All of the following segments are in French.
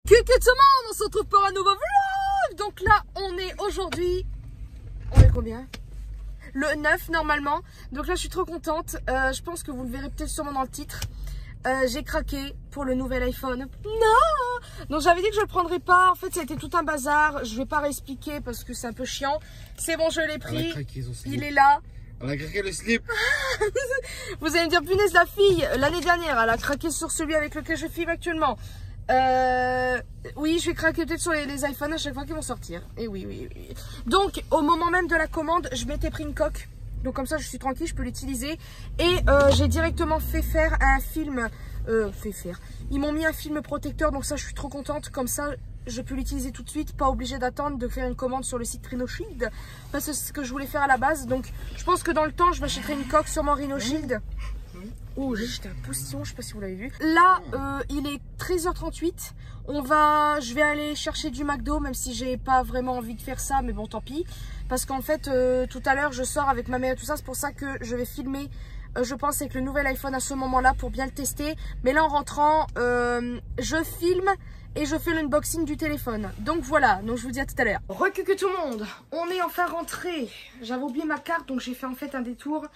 Coucou tout le monde, on se retrouve pour un nouveau vlog. Donc là, on est aujourd'hui, on est combien? Le 9 normalement. Donc là, je suis trop contente. Je pense que vous le verrez peut-être sûrement dans le titre. J'ai craqué pour le nouvel iPhone. Non. Donc j'avais dit que je le prendrais pas. En fait, ça a été tout un bazar. Je vais pas réexpliquer parce que c'est un peu chiant. C'est bon, je l'ai pris. Il est là. Elle a craqué le slip. Vous allez me dire, punaise, la fille, l'année dernière, elle a craqué sur celui avec lequel je filme actuellement. Oui, je vais craquer peut-être sur les iPhones à chaque fois qu'ils vont sortir. Et oui. Donc, au moment même de la commande, je m'étais pris une coque. Donc comme ça, je suis tranquille, je peux l'utiliser. Et j'ai directement fait faire un film. Ils m'ont mis un film protecteur, donc ça, je suis trop contente. Comme ça, je peux l'utiliser tout de suite, pas obligé d'attendre de faire une commande sur le site RhinoShield. Parce que c'est ce que je voulais faire à la base. Donc, je pense que dans le temps, je m'achèterai une coque sur mon RhinoShield. Oh, j'ai jeté un postillon, je sais pas si vous l'avez vu. Là, il est 13h38. Je vais aller chercher du McDo, même si j'ai pas vraiment envie de faire ça, mais bon, tant pis. Parce qu'en fait, tout à l'heure, je sors avec ma mère et tout ça. C'est pour ça que je vais filmer, je pense, avec le nouvel iPhone à ce moment-là pour bien le tester. Mais là, en rentrant, je filme et je fais l'unboxing du téléphone. Donc voilà, donc je vous dis à tout à l'heure. Recule tout le monde, on est enfin rentré. J'avais oublié ma carte, donc j'ai fait en fait un détour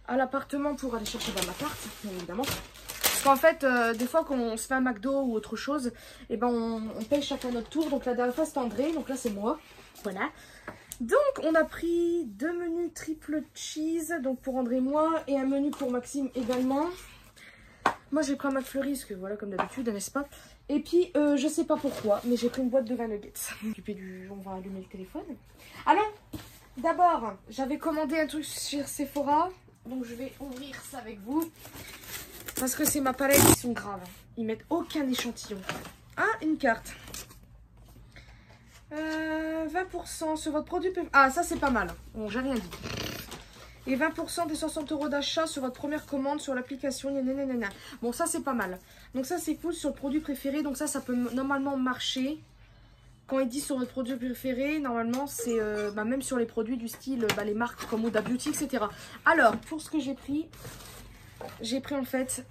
à l'appartement pour aller chercher ma carte, bien évidemment. Parce qu'en fait, des fois quand on se fait un McDo ou autre chose, et ben on paye chacun notre tour. Donc la dernière fois c'était André, donc là c'est moi. Voilà. Donc on a pris 2 menus triple cheese, donc pour André et moi, et un menu pour Maxime également. Moi j'ai pris un McFlurry, parce que voilà, comme d'habitude, n'est-ce pas? Et puis je sais pas pourquoi, mais j'ai pris une boîte de 20 nuggets. On va allumer le téléphone. Ah non, d'abord j'avais commandé un truc sur Sephora. Donc je vais ouvrir ça avec vous. Parce que c'est ma palette, ils sont graves. Ils mettent aucun échantillon. Ah, une carte. 20% sur votre produit. Ah, ça c'est pas mal. Bon, j'ai rien dit. Et 20% des 60 € d'achat sur votre première commande sur l'application. Bon, ça c'est pas mal. Donc ça c'est cool sur le produit préféré. Donc ça peut normalement marcher. Quand ils disent sur votre produit préféré, normalement, c'est même sur les produits du style, les marques comme Huda Beauty, etc. Alors, pour ce que j'ai pris en fait,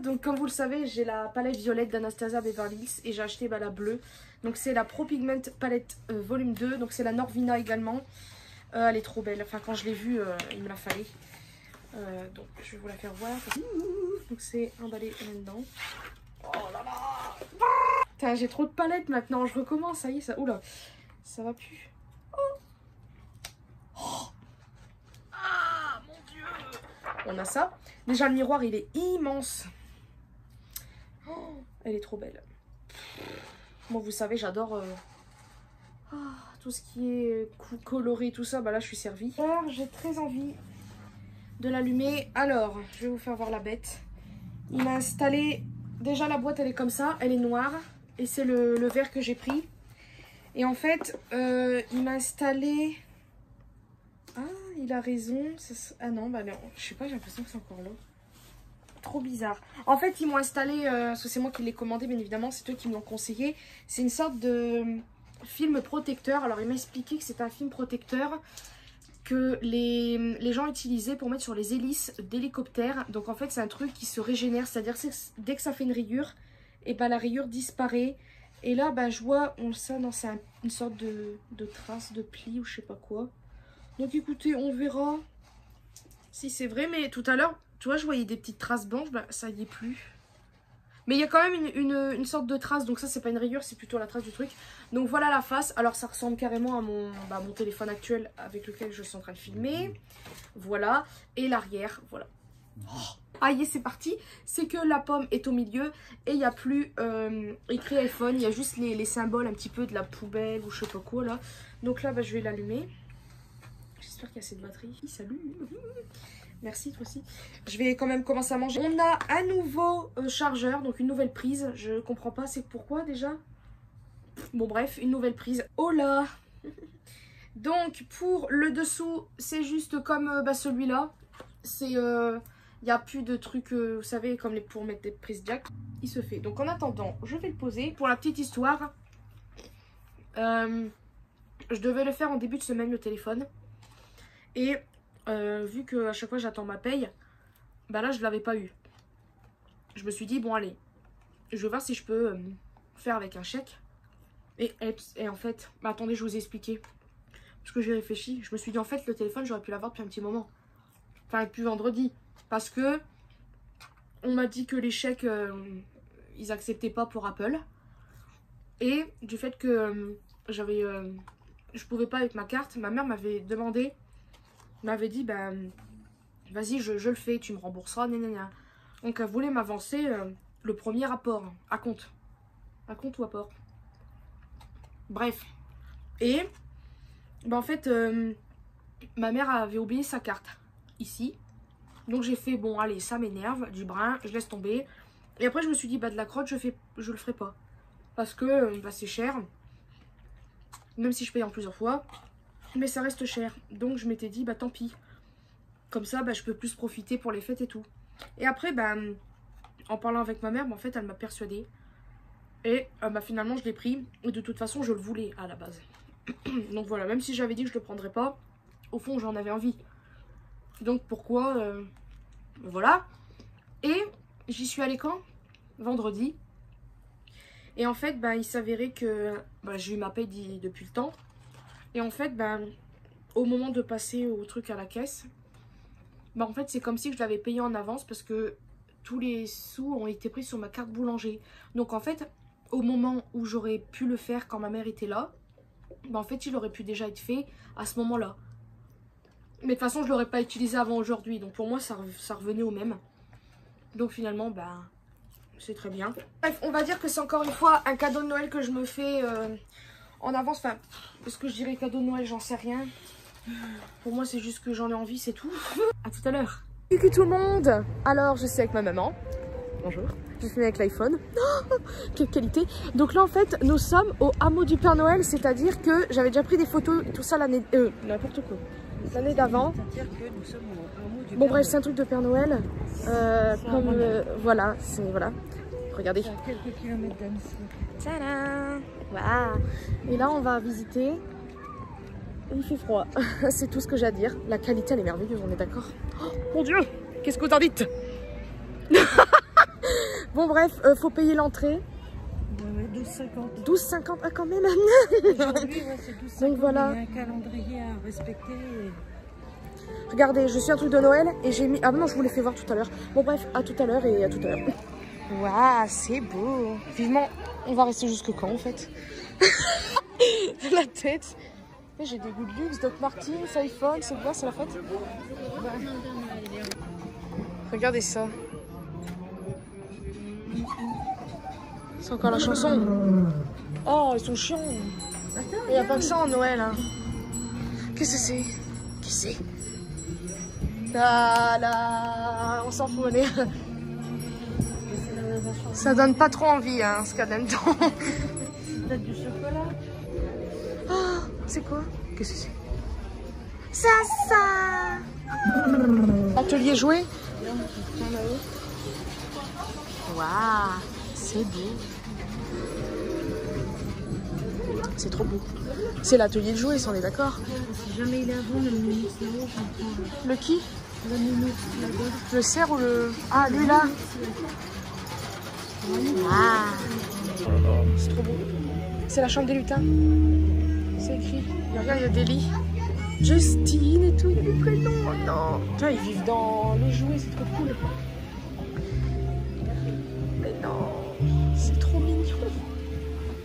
donc comme vous le savez, j'ai la palette violette d'Anastasia Beverly Hills et j'ai acheté la bleue. Donc c'est la Pro Pigment Palette volume 2, donc c'est la Norvina également. Elle est trop belle, enfin quand je l'ai vue, il me la fallait. Donc je vais vous la faire voir. Donc c'est emballé là-dedans. Oh là là! Putain, j'ai trop de palettes maintenant, je recommence, ça y est, ça... Oula, ça va plus. Oh. Oh. Ah, mon Dieu! On a ça. Déjà, le miroir, il est immense. Oh, elle est trop belle. Moi, vous savez, j'adore tout ce qui est coloré, tout ça. Bah là, je suis servie. Alors, j'ai très envie de l'allumer. Alors, je vais vous faire voir la bête. Il m'a installé... Déjà, la boîte, elle est comme ça. Elle est noire. Et c'est le verre que j'ai pris. Et en fait, il m'a installé... Ah, il a raison. Ah non, bah non. Je sais pas, j'ai l'impression que c'est encore là. Trop bizarre. En fait, ils m'ont installé... parce que c'est moi qui l'ai commandé, bien évidemment. C'est eux qui me l'ont conseillé. C'est une sorte de film protecteur. Alors, il m'a expliqué que c'est un film protecteur que les gens utilisaient pour mettre sur les hélices d'hélicoptère. Donc, en fait, c'est un truc qui se régénère. C'est-à-dire que dès que ça fait une rayure... Et bah la rayure disparaît. Et là je vois ça, non, c'est une sorte de trace de pli ou je sais pas quoi. Donc écoutez, on verra si c'est vrai. Mais tout à l'heure, tu vois, je voyais des petites traces blanches, ça y est plus. Mais il y a quand même une sorte de trace. Donc ça c'est pas une rayure, c'est plutôt la trace du truc. Donc voilà la face. Alors ça ressemble carrément à mon téléphone actuel avec lequel je suis en train de filmer. Voilà. Et l'arrière, voilà. Oh. Ah yes, c'est parti. C'est que la pomme est au milieu et il n'y a plus écrit iPhone. Il y a juste les symboles un petit peu de la poubelle ou je sais pas quoi là. Donc là, je vais l'allumer. J'espère qu'il y a assez de batterie. Salut. Merci, toi aussi. Je vais quand même commencer à manger. On a un nouveau chargeur, donc une nouvelle prise. Je comprends pas, c'est pourquoi déjà? Bon bref, une nouvelle prise. Oh là. Donc pour le dessous, c'est juste comme celui-là. C'est... Il n'y a plus de trucs, vous savez, comme pour mettre des prises jack. Il se fait. Donc en attendant, je vais le poser. Pour la petite histoire, je devais le faire en début de semaine, le téléphone. Et vu qu'à chaque fois j'attends ma paye, là je ne l'avais pas eu. Je me suis dit, bon allez, je vais voir si je peux faire avec un chèque. Et en fait, bah, attendez, je vous ai expliqué. Parce que j'ai réfléchi. Je me suis dit, en fait, le téléphone, j'aurais pu l'avoir depuis un petit moment. Enfin, depuis vendredi. Parce que on m'a dit que les chèques, ils acceptaient pas pour Apple. Et du fait que je pouvais pas avec ma carte, ma mère m'avait demandé, m'avait dit, bah, vas-y, je le fais, tu me rembourseras, nanana. Donc, elle voulait m'avancer le premier apport, à compte. À compte ou apport. Bref. Et, bah, en fait, ma mère avait oublié sa carte, ici. Donc, j'ai fait, bon, allez, ça m'énerve, du brin, je laisse tomber. Et après, je me suis dit, bah, de la crotte, je le ferai pas. Parce que, bah, c'est cher. Même si je paye en plusieurs fois. Mais ça reste cher. Donc, je m'étais dit, bah, tant pis. Comme ça, bah, je peux plus profiter pour les fêtes et tout. Et après, bah, en parlant avec ma mère, bah, en fait, elle m'a persuadée. Et bah, finalement, je l'ai pris. Et de toute façon, je le voulais à la base. Donc voilà, même si j'avais dit que je le prendrais pas, au fond, j'en avais envie. Donc pourquoi voilà. Et j'y suis allée quand? Vendredi. Et en fait, bah, il s'avérait que bah, j'ai eu ma paye depuis le temps. Et en fait, bah, au moment de passer au truc à la caisse, bah, en fait, c'est comme si je l'avais payé en avance parce que tous les sous ont été pris sur ma carte boulanger. Donc en fait, au moment où j'aurais pu le faire quand ma mère était là, bah, en fait, il aurait pu déjà être fait à ce moment-là. Mais de toute façon, je ne l'aurais pas utilisé avant aujourd'hui. Donc pour moi, ça revenait au même. Donc finalement, bah, c'est très bien. Bref, on va dire que c'est encore une fois un cadeau de Noël que je me fais en avance. Enfin, est-ce que je dirais cadeau de Noël? J'en sais rien. Pour moi, c'est juste que j'en ai envie, c'est tout. À tout à l'heure. Coucou tout le monde. Alors, je suis avec ma maman. Bonjour. Je suis avec l'iPhone. Oh, quelle qualité. Donc là, en fait, nous sommes au hameau du Père Noël. C'est-à-dire que j'avais déjà pris des photos, tout ça l'année... n'importe quoi. L'année d'avant. Bon bref, c'est un truc de Père Noël. Comme voilà, c'est voilà. Regardez. C'est à quelques kilomètres d'Annecy. Tadam. Waouh. Et là, on va visiter. Il fait froid. C'est tout ce que j'ai à dire. La qualité, elle est merveilleuse, on est d'accord. Oh, mon Dieu, qu'est-ce que t'en dites? Bon bref, faut payer l'entrée. 12,50. 12,50, ah quand même. Aujourd'hui, ouais, c'est 12,50. Donc voilà. Il y a un calendrier à respecter. Regardez, je suis un truc de Noël et j'ai mis... Ah non, je vous l'ai fait voir tout à l'heure. Bon bref, à tout à l'heure et à tout à l'heure. Waouh, c'est beau. Vivement, on va rester jusque quand en fait? La tête. J'ai des goûts de luxe, Doc Martens, iPhone, c'est quoi, c'est la fête? Regardez ça. C'est encore la chanson. Oh, ils sont chiants. Il n'y a pas que ça en Noël. Hein. Qu'est-ce que c'est? Qui c'est? Ah là, on s'en fout, allez. Ça donne pas trop envie, hein, ce qu'il y a dedans. C'est peut-être du chocolat. Oh, c'est quoi? Qu'est-ce que c'est? Ça. Atelier jouet. Waouh, c'est beau. C'est trop beau. C'est l'atelier de jouets, on est d'accord? Si jamais il est à bon, le nounours là-haut, j'en prends. Le qui? Le nounours là-bas. Le cerf ou le... Ah, lui là. Ah. C'est trop beau. C'est la chambre des lutins. C'est écrit. Regarde, il y a des lits. Justine et tout, il y a des prénoms. Oh non. Putain, ils vivent dans les jouets, c'est trop cool. Mais non, c'est trop mignon.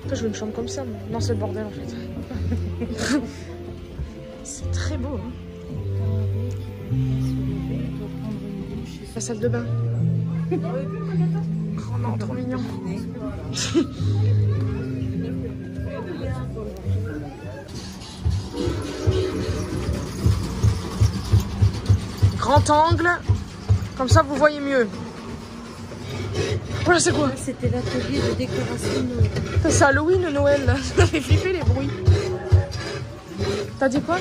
Toi, je veux une chambre comme ça. Non, c'est le bordel en fait. C'est très beau. Hein. La salle de bain. Oh non, trop mignon. Grand angle, comme ça vous voyez mieux. Voilà, c'est quoi? C'était l'atelier de décoration de Noël. C'est Halloween ou Noël là? Ça fait flipper les bruits. T'as dit quoi?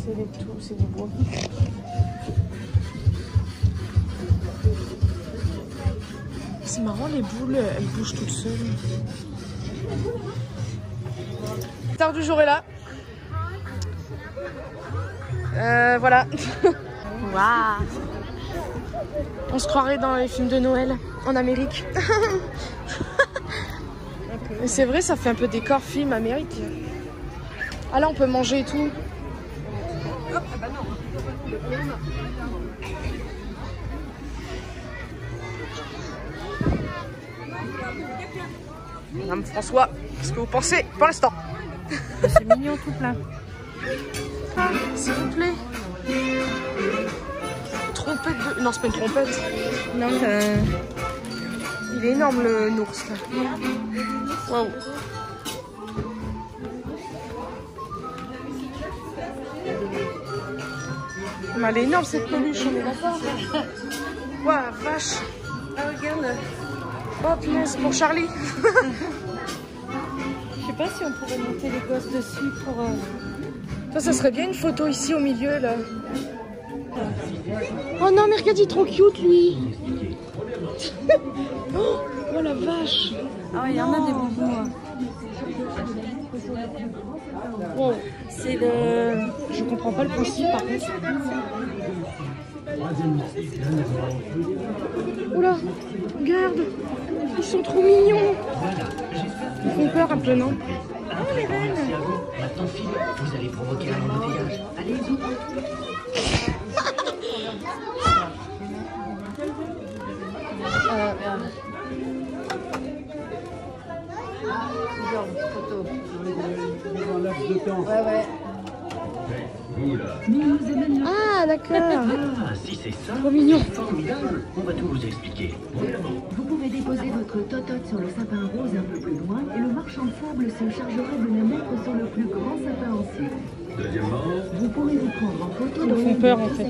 C'est des tout, c'est du bois. C'est marrant, les boules, elles bougent toutes seules. Tard du jour est là. Voilà. Waouh. On se croirait dans les films de Noël en Amérique. Mais c'est vrai, ça fait un peu décor film Amérique. Ah là, on peut manger et tout. Madame François, qu'est-ce que vous pensez pour l'instant? C'est mignon tout plein. Ah, s'il vous plaît. Trompette de... Non, c'est pas une trompette. Non, il est énorme le ours là. Waouh. Mais elle est énorme cette peluche, on est d'accord. Waouh, vache. ah, regarde. Oh punaise, pour Charlie. Je sais pas si on pourrait monter les gosses dessus pour... Ça serait bien une photo ici au milieu là. Oh non, mais regarde, il est trop cute lui. Oh la vache. Ah, il y en a des bonbons. Hein. Wow. C'est le... Je comprends pas le principe par contre. Oula, regarde, ils sont trop mignons. Ils font peur un peu, non? Oh, les reines. Maintenant, Philippe, vous allez provoquer un embouteillage. Allez-y. Genre, photo. Ouais, ouais. Ah d'accord. Ah, si c'est ça, Trop mignon. formidable. On va tout vous expliquer. Vous pouvez déposer votre totote sur le sapin rose un peu plus loin et le marchand de sable se chargera de la mettre sur le plus grand sapin ensuite. Deuxièmement, Vous pourrez vous prendre en photo Ils font peur en fait.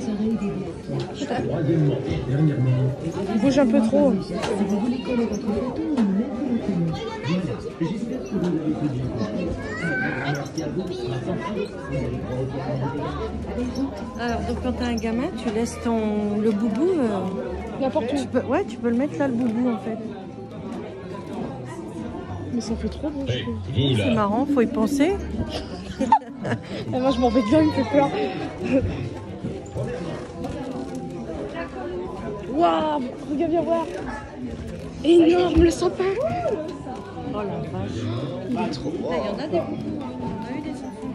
troisièmement et dernièrement, Ils bougent un peu trop. Si vous voulez coller votre photo, vous mettez le tenue. voilà. J'espère que vous avez tout bien compris. Merci à vous. Vous allez provoquer un embouteillage. Alors, donc quand t'as un gamin, tu laisses le boubou... N'importe où. Ouais, tu peux le mettre là, le boubou, en fait. Mais ça fait trop beau, je trouve. C'est marrant, faut y penser. Et moi je m'en vais bien, il me fait peur. Waouh, regarde, viens voir. Énorme le sapin. Oh la vache. Il est trop beau. Il y en a des boubous. On a eu des enfants.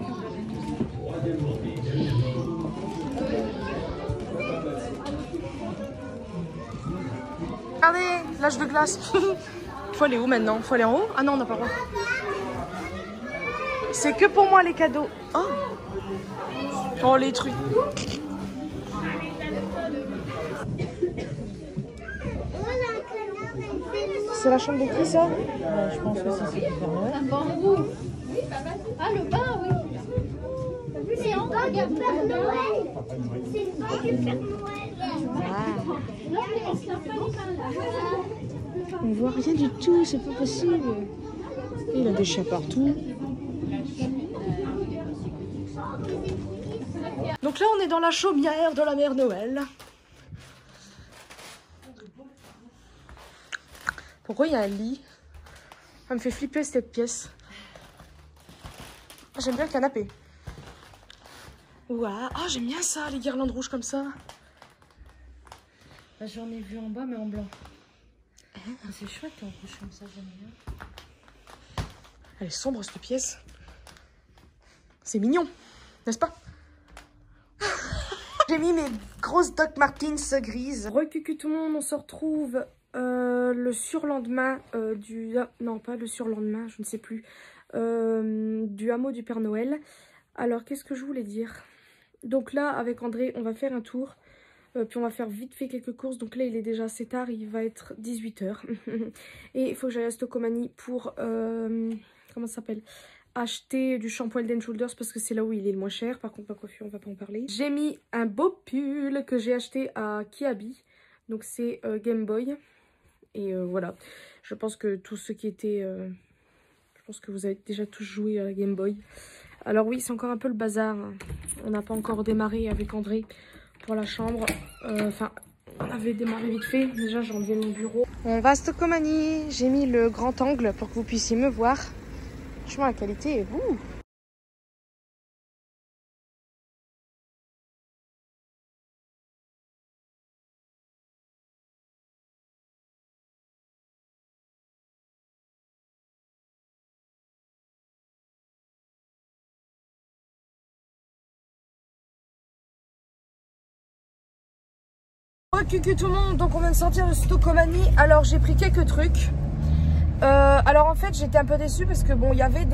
Regardez, l'âge de glace. Faut aller où maintenant? Faut aller en haut? Ah non, on n'a pas le droit. C'est que pour moi les cadeaux. Oh, oh les trucs. C'est la chambre de qui ça? Je pense que ça, c'est du Père Noël. Un bambou. Ah, le bain, oui. C'est en bas du Père Noël. C'est le bain du Père Noël. On voit rien du tout, c'est pas possible. Il a des chiens partout. Donc là, on est dans la chaumière de la mère Noël. Pourquoi il y a un lit? Ça me fait flipper cette pièce. J'aime bien le canapé. Ouah. Ah, j'aime bien ça, les guirlandes rouges comme ça. Là, j'en ai vu en bas, mais en blanc. C'est chouette en couche comme ça, j'aime bien. Elle est sombre cette pièce. C'est mignon, n'est-ce pas? J'ai mis mes grosses Doc Martens grises. Recucu tout le monde, on se retrouve le surlendemain du... Non, pas le surlendemain, je ne sais plus. Du hameau du Père Noël. Alors, qu'est-ce que je voulais dire? Donc là, avec André, on va faire un tour. Puis on va faire vite fait quelques courses. Donc là, il est déjà assez tard, il va être 18 h. Et il faut que j'aille à Stocomanie pour... comment ça s'appelle? Acheter du shampoing Head & Shoulders parce que c'est là où il est le moins cher. Par contre, ma coiffure, on va pas en parler. J'ai mis un beau pull que j'ai acheté à Kiabi. Donc c'est Game Boy. Et voilà. Je pense que tous ceux qui étaient... je pense que vous avez déjà tous joué à la Game Boy. Alors oui, c'est encore un peu le bazar. On n'a pas encore démarré avec André pour la chambre. Enfin, on avait démarré vite fait. Déjà, j'ai enlevé mon bureau. On va à Stocomanie. J'ai mis le grand angle pour que vous puissiez me voir. Franchement, la qualité est... Ouh. Coucou tout le monde, donc on vient de sortir de Stocomanie. Alors j'ai pris quelques trucs. Alors en fait j'étais un peu déçue parce que bon il y avait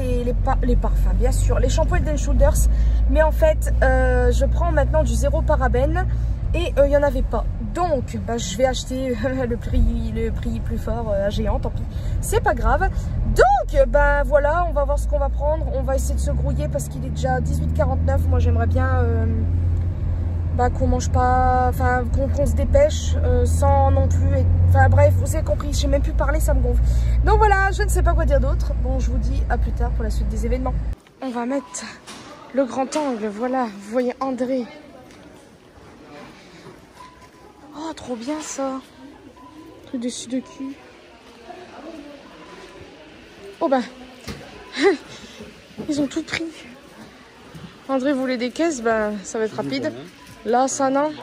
les parfums bien sûr, les shampoings Head & Shoulders. Mais en fait je prends maintenant du 0 parabène et il n'y en avait pas. Donc bah, je vais acheter le prix plus fort à Géant, tant pis. C'est pas grave. Donc bah voilà, on va voir ce qu'on va prendre. On va essayer de se grouiller parce qu'il est déjà 18h49. Moi j'aimerais bien... bah, qu'on mange pas, enfin qu'on se dépêche sans non plus, enfin bref, vous avez compris, j'ai même plus parlé, ça me gonfle. Donc voilà, je ne sais pas quoi dire d'autre. Bon, je vous dis à plus tard pour la suite des événements. On va mettre le grand angle, voilà, vous voyez André. Oh, trop bien ça. Truc dessus de cul. Oh bah, ils ont tout pris. André voulait des caisses, bah ça va être rapide. Là, ça, non.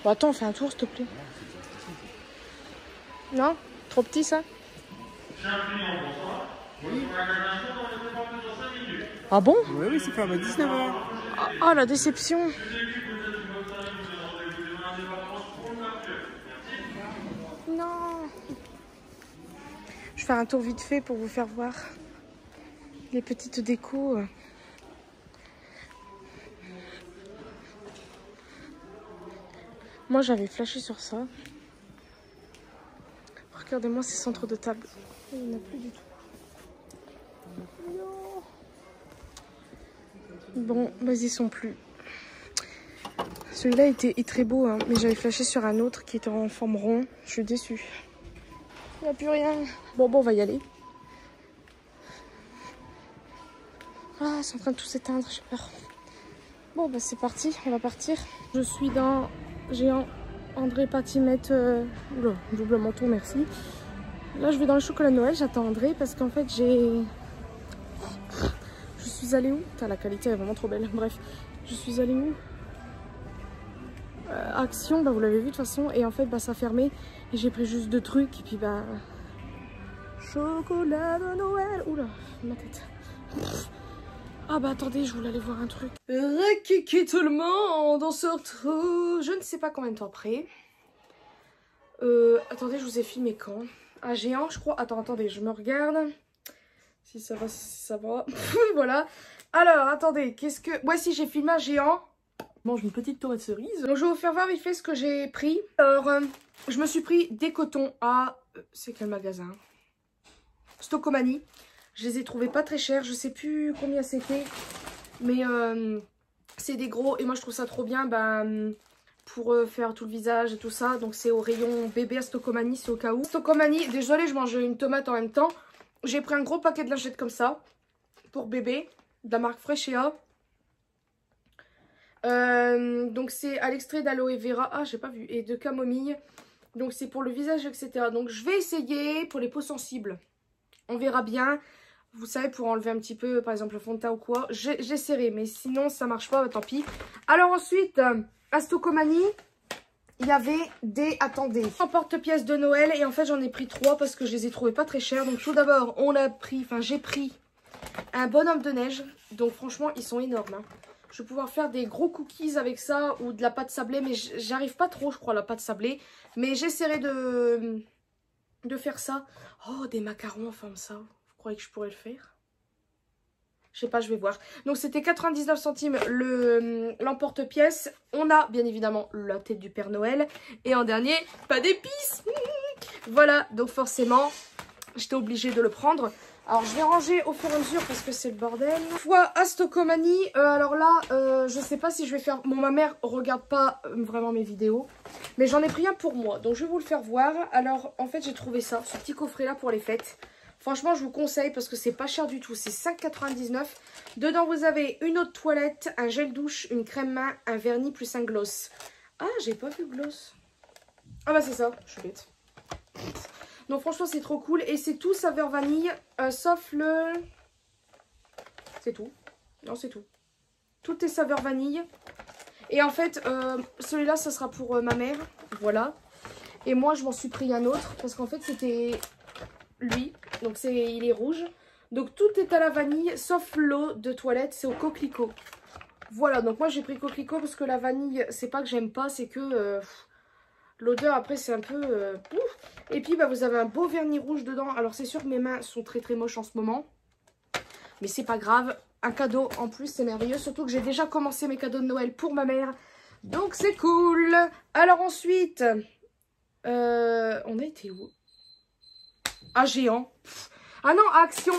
Bon, attends, on fait un tour, s'il te plaît. Non? Trop petit, ça? Ah bon? Oui, oui, c'est fermé à 19h. Ah, la déception. Non. Je vais faire un tour vite fait pour vous faire voir les petites décos. Moi j'avais flashé sur ça. Regardez-moi ces centres de table. Il n'y en a plus du tout. Non. Bon, bah ils y sont plus. Celui-là était très beau, hein, mais j'avais flashé sur un autre qui était en forme rond. Je suis déçue. Il n'y a plus rien. Bon, on va y aller. Ah, c'est en train de tout s'éteindre, j'ai peur. Bon, bah c'est parti, on va partir. Je suis dans... Géant André Patimette, oula, double manteau, merci. Là, je vais dans le chocolat de Noël, j'attends André parce qu'en fait, je suis allée où? Putain, la qualité est vraiment trop belle. Bref, je suis allée où? Action, bah vous l'avez vu de toute façon. Et en fait, bah ça a fermé. Et j'ai pris juste 2 trucs. Et puis, bah. Chocolat de Noël. Oula, ma tête. Ah bah attendez, je voulais aller voir un truc. Rekiki tout le monde, on se retrouve. Je ne sais pas combien de temps après. Attendez, je vous ai filmé quand? À Géant, je crois. Attendez, je me regarde. Si ça va, si ça va. Voilà. Alors, attendez, qu'est-ce que... Ouais, si j'ai filmé à Géant. Je mange une petite torrée de cerise. Donc, je vais vous faire voir vite fait ce que j'ai pris. Alors, je me suis pris des cotons à... c'est quel magasin? Stocomanie. Je les ai trouvés pas très chers, je sais plus combien c'était, mais c'est des gros et moi je trouve ça trop bien pour faire tout le visage et tout ça. Donc c'est au rayon bébé à Stocomanie, c'est au cas où. Stocomanie, désolée, je mange une tomate en même temps. J'ai pris un gros paquet de lingettes comme ça pour bébé, de la marque Freshea. Donc c'est à l'extrait d'aloe vera, ah j'ai pas vu, et de camomille. Donc c'est pour le visage, etc. Donc je vais essayer pour les peaux sensibles. On verra bien. Vous savez, pour enlever un petit peu, par exemple, le fond de teint ou quoi, j'essaierai. Mais sinon, ça marche pas, bah, tant pis. Alors ensuite, à Stocomanie, il y avait des... Attendez. En porte-pièces de Noël. Et en fait, j'en ai pris 3 parce que je les ai trouvés pas très chers. Donc tout d'abord, j'ai pris un bonhomme de neige. Donc franchement, ils sont énormes. Hein. Je vais pouvoir faire des gros cookies avec ça ou de la pâte sablée. Mais j'arrive pas trop, je crois, à la pâte sablée. Mais j'essaierai de faire ça. Oh, des macarons en forme ça. Vous croyez que je pourrais le faire? Je sais pas, je vais voir. Donc c'était 99 centimes l'emporte-pièce. On a bien évidemment la tête du Père Noël. Et en dernier, pas d'épices. Voilà, donc forcément, j'étais obligée de le prendre. Alors je vais ranger au fur et à mesure parce que c'est le bordel. Fois à Stocomanie, alors là, je sais pas si je vais faire... Bon, ma mère regarde pas vraiment mes vidéos. Mais j'en ai pris un pour moi, donc je vais vous le faire voir. Alors en fait j'ai trouvé ça, ce petit coffret là pour les fêtes. Franchement je vous conseille parce que c'est pas cher du tout, c'est 5,99 €. Dedans vous avez une eau de toilette, un gel douche, une crème main, un vernis plus un gloss. Ah j'ai pas vu gloss. Ah bah c'est ça, je suis bête. Donc franchement c'est trop cool et c'est tout saveur vanille, sauf le... C'est tout. Non c'est tout. Tout est saveur vanille. Et en fait, celui-là, ça sera pour ma mère. Voilà. Et moi, je m'en suis pris un autre. Parce qu'en fait, c'était lui. Donc, il est rouge. Donc, tout est à la vanille. Sauf l'eau de toilette. C'est au coquelicot. Voilà. Donc, moi, j'ai pris coquelicot. Parce que la vanille, c'est pas que j'aime pas. C'est que L'odeur après c'est un peu... pouf. Et puis bah, vous avez un beau vernis rouge dedans. Alors c'est sûr que mes mains sont très très moches en ce moment. Mais c'est pas grave. Un cadeau en plus, c'est merveilleux. Surtout que j'ai déjà commencé mes cadeaux de Noël pour ma mère. Donc c'est cool. Alors ensuite, on a été où? À Géant. Ah non, à Action.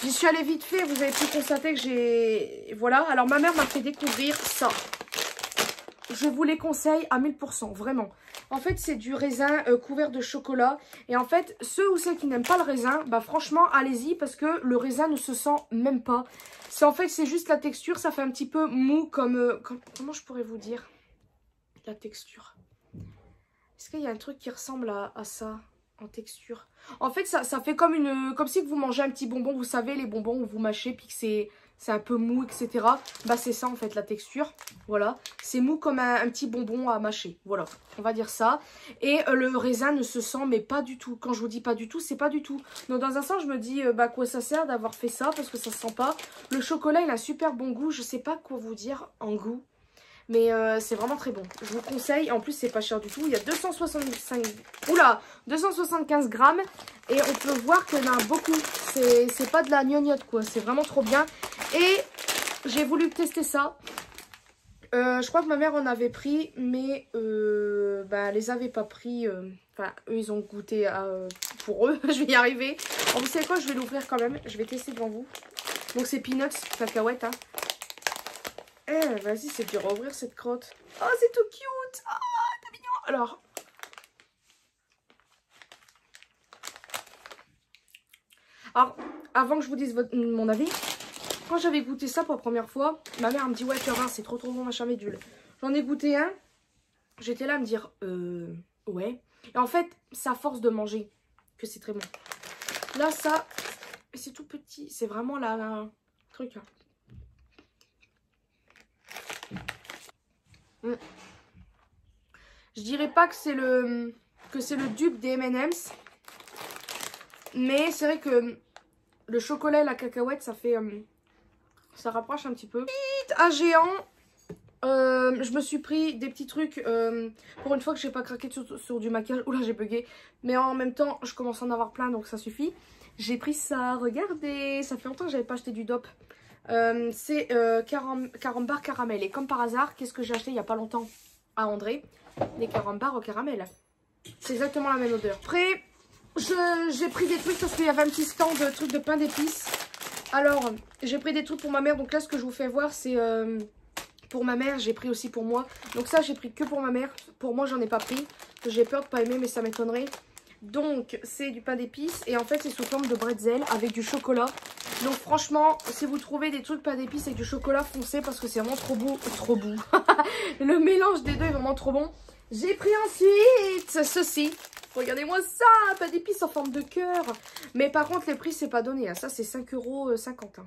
J'y suis allée vite fait. Vous avez pu constater que j'ai... Voilà. Alors ma mère m'a fait découvrir ça. Je vous les conseille à 1000%. Vraiment. En fait, c'est du raisin couvert de chocolat. Et en fait, ceux ou celles qui n'aiment pas le raisin, bah franchement, allez-y parce que le raisin ne se sent même pas. En fait, c'est juste la texture. Ça fait un petit peu mou comme comment je pourrais vous dire la texture? Est-ce qu'il y a un truc qui ressemble à ça en texture? En fait, ça fait comme si vous mangez un petit bonbon. Vous savez, les bonbons où vous mâchez puis que c'est un peu mou, etc. Bah, c'est ça, en fait, la texture. Voilà. C'est mou comme un petit bonbon à mâcher. Voilà. On va dire ça. Et le raisin ne se sent, mais pas du tout. Quand je vous dis pas du tout, c'est pas du tout. Donc, dans un sens, je me dis, bah, quoi ça sert d'avoir fait ça parce que ça se sent pas. Le chocolat, il a un super bon goût. Je sais pas quoi vous dire en goût. Mais c'est vraiment très bon. Je vous conseille. En plus, c'est pas cher du tout. Il y a 275 grammes. Et on peut voir qu'il y en a beaucoup. C'est pas de la gnognotte, quoi. C'est vraiment trop bien. Et j'ai voulu tester ça. Je crois que ma mère en avait pris. Mais bah, elle les avait pas pris. Enfin, eux, ils ont goûté pour eux. Je vais y arriver. Alors, vous savez quoi? Je vais l'ouvrir quand même. Je vais tester devant vous. Donc, c'est peanuts, cacahuètes, hein. Eh, vas-y, c'est dur à ouvrir cette crotte. Oh, c'est tout cute. Ah, c'est mignon. Alors. Avant que je vous dise mon avis, quand j'avais goûté ça pour la première fois, ma mère me dit, ouais, Clara, c'est trop bon, machin, médule. J'en ai goûté un. J'étais là à me dire, ouais. Et en fait, c'est à force de manger que c'est très bon. Là, ça, c'est tout petit. C'est vraiment la truc, là. Je dirais pas que c'est le dupe des M&M's, mais c'est vrai que le chocolat et la cacahuète, ça fait ça rapproche un petit peu. À Géant, je me suis pris des petits trucs pour une fois que j'ai pas craqué sur du maquillage. Oula, j'ai bugué, mais en même temps je commence à en avoir plein, donc ça suffit. J'ai pris ça, regardez, ça fait longtemps que j'avais pas acheté du dope. C'est carambar caramel. Et comme par hasard, qu'est-ce que j'ai acheté il n'y a pas longtemps à André? Des carambars au caramel. C'est exactement la même odeur. Après, j'ai pris des trucs parce qu'il y avait un petit stand de trucs de pain d'épices. Alors, j'ai pris des trucs pour ma mère. Donc là, ce que je vous fais voir, c'est pour ma mère. J'ai pris aussi pour moi. Donc ça, j'ai pris que pour ma mère. Pour moi, j'en ai pas pris. J'ai peur de pas aimer, mais ça m'étonnerait. Donc, c'est du pain d'épices. Et en fait, c'est sous forme de bretzel avec du chocolat. Donc, franchement, si vous trouvez des trucs pain d'épices avec du chocolat, foncez parce que c'est vraiment trop beau. Trop beau. Le mélange des deux est vraiment trop bon. J'ai pris ensuite ceci. Regardez-moi ça, pain d'épices en forme de cœur. Mais par contre, les prix, c'est pas donné. Hein. Ça, c'est 5,50 €. Hein.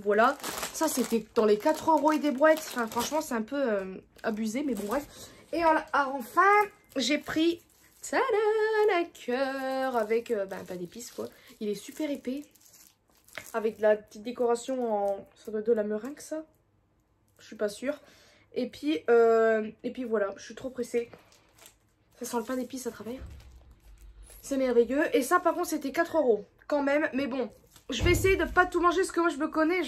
Voilà. Ça, c'était dans les 4 € et des brouettes. Enfin, franchement, c'est un peu abusé, mais bon, bref. Et enfin, j'ai pris... Tadam, un cœur avec un pain d'épices, quoi. Il est super épais. Avec de la petite décoration en... Ça doit être de la meringue, ça. Je suis pas sûre. Et puis voilà, je suis trop pressée. Ça sent le pain d'épices à travers. C'est merveilleux. Et ça, par contre, c'était 4 € quand même. Mais bon, je vais essayer de pas tout manger parce que moi, je me connais.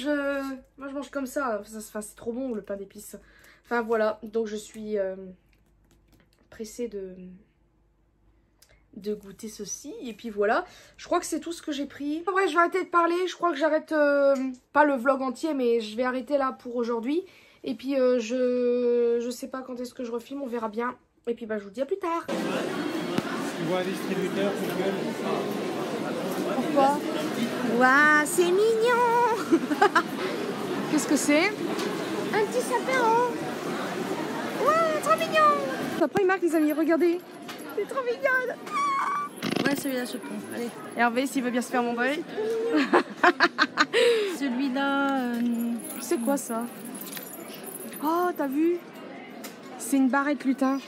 Moi, je mange comme ça. Enfin, c'est trop bon, le pain d'épices. Enfin, voilà. Donc, je suis pressée de goûter ceci. Et puis voilà, je crois que c'est tout ce que j'ai pris. Ouais, je vais arrêter de parler. Je crois que j'arrête pas le vlog entier, mais je vais arrêter là pour aujourd'hui. Et puis je sais pas quand est-ce que je refilme, on verra bien. Et puis bah je vous dis à plus tard. Tu vois un distributeur, Pourquoi? Waouh, c'est mignon. Qu'est-ce que c'est? Un petit sapin. Waouh, trop mignon. Après il marque les amis, regardez. C'est trop mignonne. Ouais, celui-là, je prends. Allez. Hervé, s'il veut bien se faire montrer. Celui-là... C'est quoi ça? Oh, t'as vu? C'est une barrette lutin.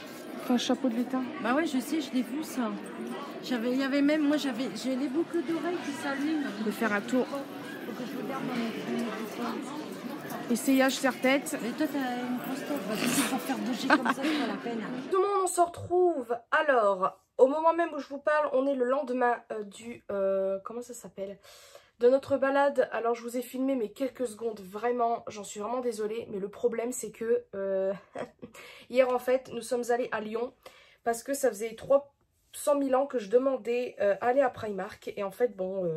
Enfin, un chapeau de lutin. Bah ouais, je sais, je l'ai vu ça. Il y avait même... Moi, j'ai les boucles d'oreilles qui s'allument. Je vais faire un tour. Faut que je regarde dans mon téléphone. Essayage serre-tête. Mais toi, t'as une grosse tête. Vas-y, c'est pour faire bouger comme ça, c'est pas la peine. Tout le monde, on se retrouve. Alors, au moment même où je vous parle, on est le lendemain du... comment ça s'appelle? De notre balade. Alors, je vous ai filmé mais quelques secondes. Vraiment, j'en suis vraiment désolée. Mais le problème, c'est que... hier, en fait, nous sommes allés à Lyon. Parce que ça faisait 300 000 ans que je demandais aller à Primark. Et en fait, bon,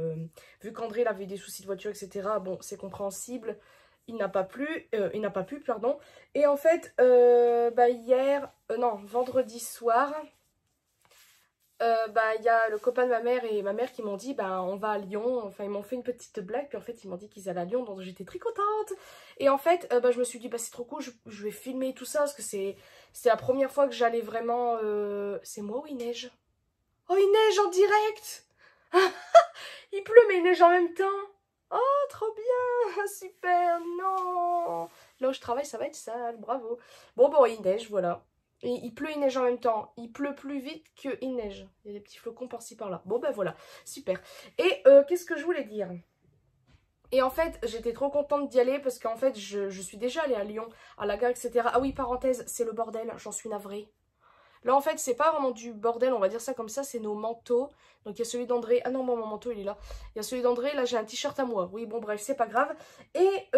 vu qu'André avait des soucis de voiture, etc., bon, c'est compréhensible. Il n'a pas pu, pardon. Et en fait, vendredi soir, il y a le copain de ma mère et ma mère qui m'ont dit, on va à Lyon. Enfin, ils m'ont fait une petite blague, puis en fait, ils m'ont dit qu'ils allaient à Lyon, donc j'étais très contente. Et en fait, je me suis dit, c'est trop cool, je vais filmer tout ça, parce que c'est la première fois que j'allais vraiment... C'est moi ou il neige? Oh, il neige en direct. Il pleut, mais il neige en même temps. Oh, trop bien, super, non. Là où je travaille, ça va être sale, bravo. Bon, il neige, voilà. Et il pleut, il neige en même temps. Il pleut plus vite qu'il neige. Il y a des petits flocons par-ci, par-là. Bon, voilà, super. Et qu'est-ce que je voulais dire? Et en fait, j'étais trop contente d'y aller parce qu'en fait, je suis déjà allée à Lyon, à la gare, etc. Ah oui, parenthèse, c'est le bordel, j'en suis navrée. Là, en fait, c'est pas vraiment du bordel, on va dire ça comme ça, c'est nos manteaux. Donc, il y a celui d'André. Ah non, mon manteau, il est là. Il y a celui d'André, là, j'ai un t-shirt à moi. Oui, bon, bref, c'est pas grave. Et,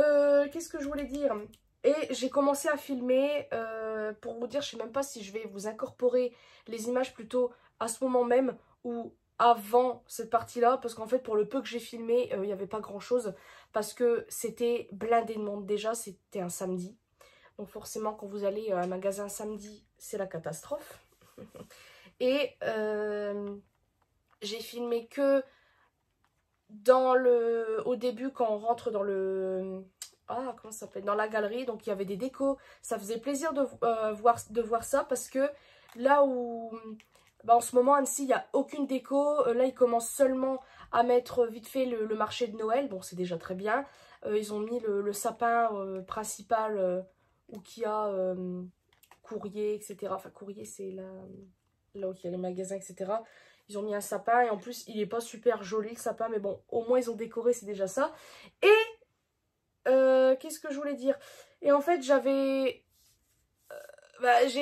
qu'est-ce que je voulais dire? Et j'ai commencé à filmer, pour vous dire, je sais même pas si je vais vous incorporer les images plutôt à ce moment même ou avant cette partie-là. Parce qu'en fait, pour le peu que j'ai filmé, il n'y avait pas grand-chose. Parce que c'était blindé de monde déjà, c'était un samedi. Donc forcément, quand vous allez à un magasin samedi, c'est la catastrophe. Et j'ai filmé que au début, quand on rentre dans le... Ah, comment ça s'appelle? Dans la galerie. Donc il y avait des décos. Ça faisait plaisir de voir ça parce que là où... en ce moment, à Annecy, il n'y a aucune déco. Là, ils commencent seulement à mettre vite fait le marché de Noël. Bon, c'est déjà très bien. Ils ont mis le sapin principal... où qu'il y a courrier, etc. Enfin, courrier, c'est là où il y a les magasins, etc. Ils ont mis un sapin et en plus, il n'est pas super joli le sapin, mais bon, au moins ils ont décoré, c'est déjà ça. Et, qu'est-ce que je voulais dire? Et en fait, j'ai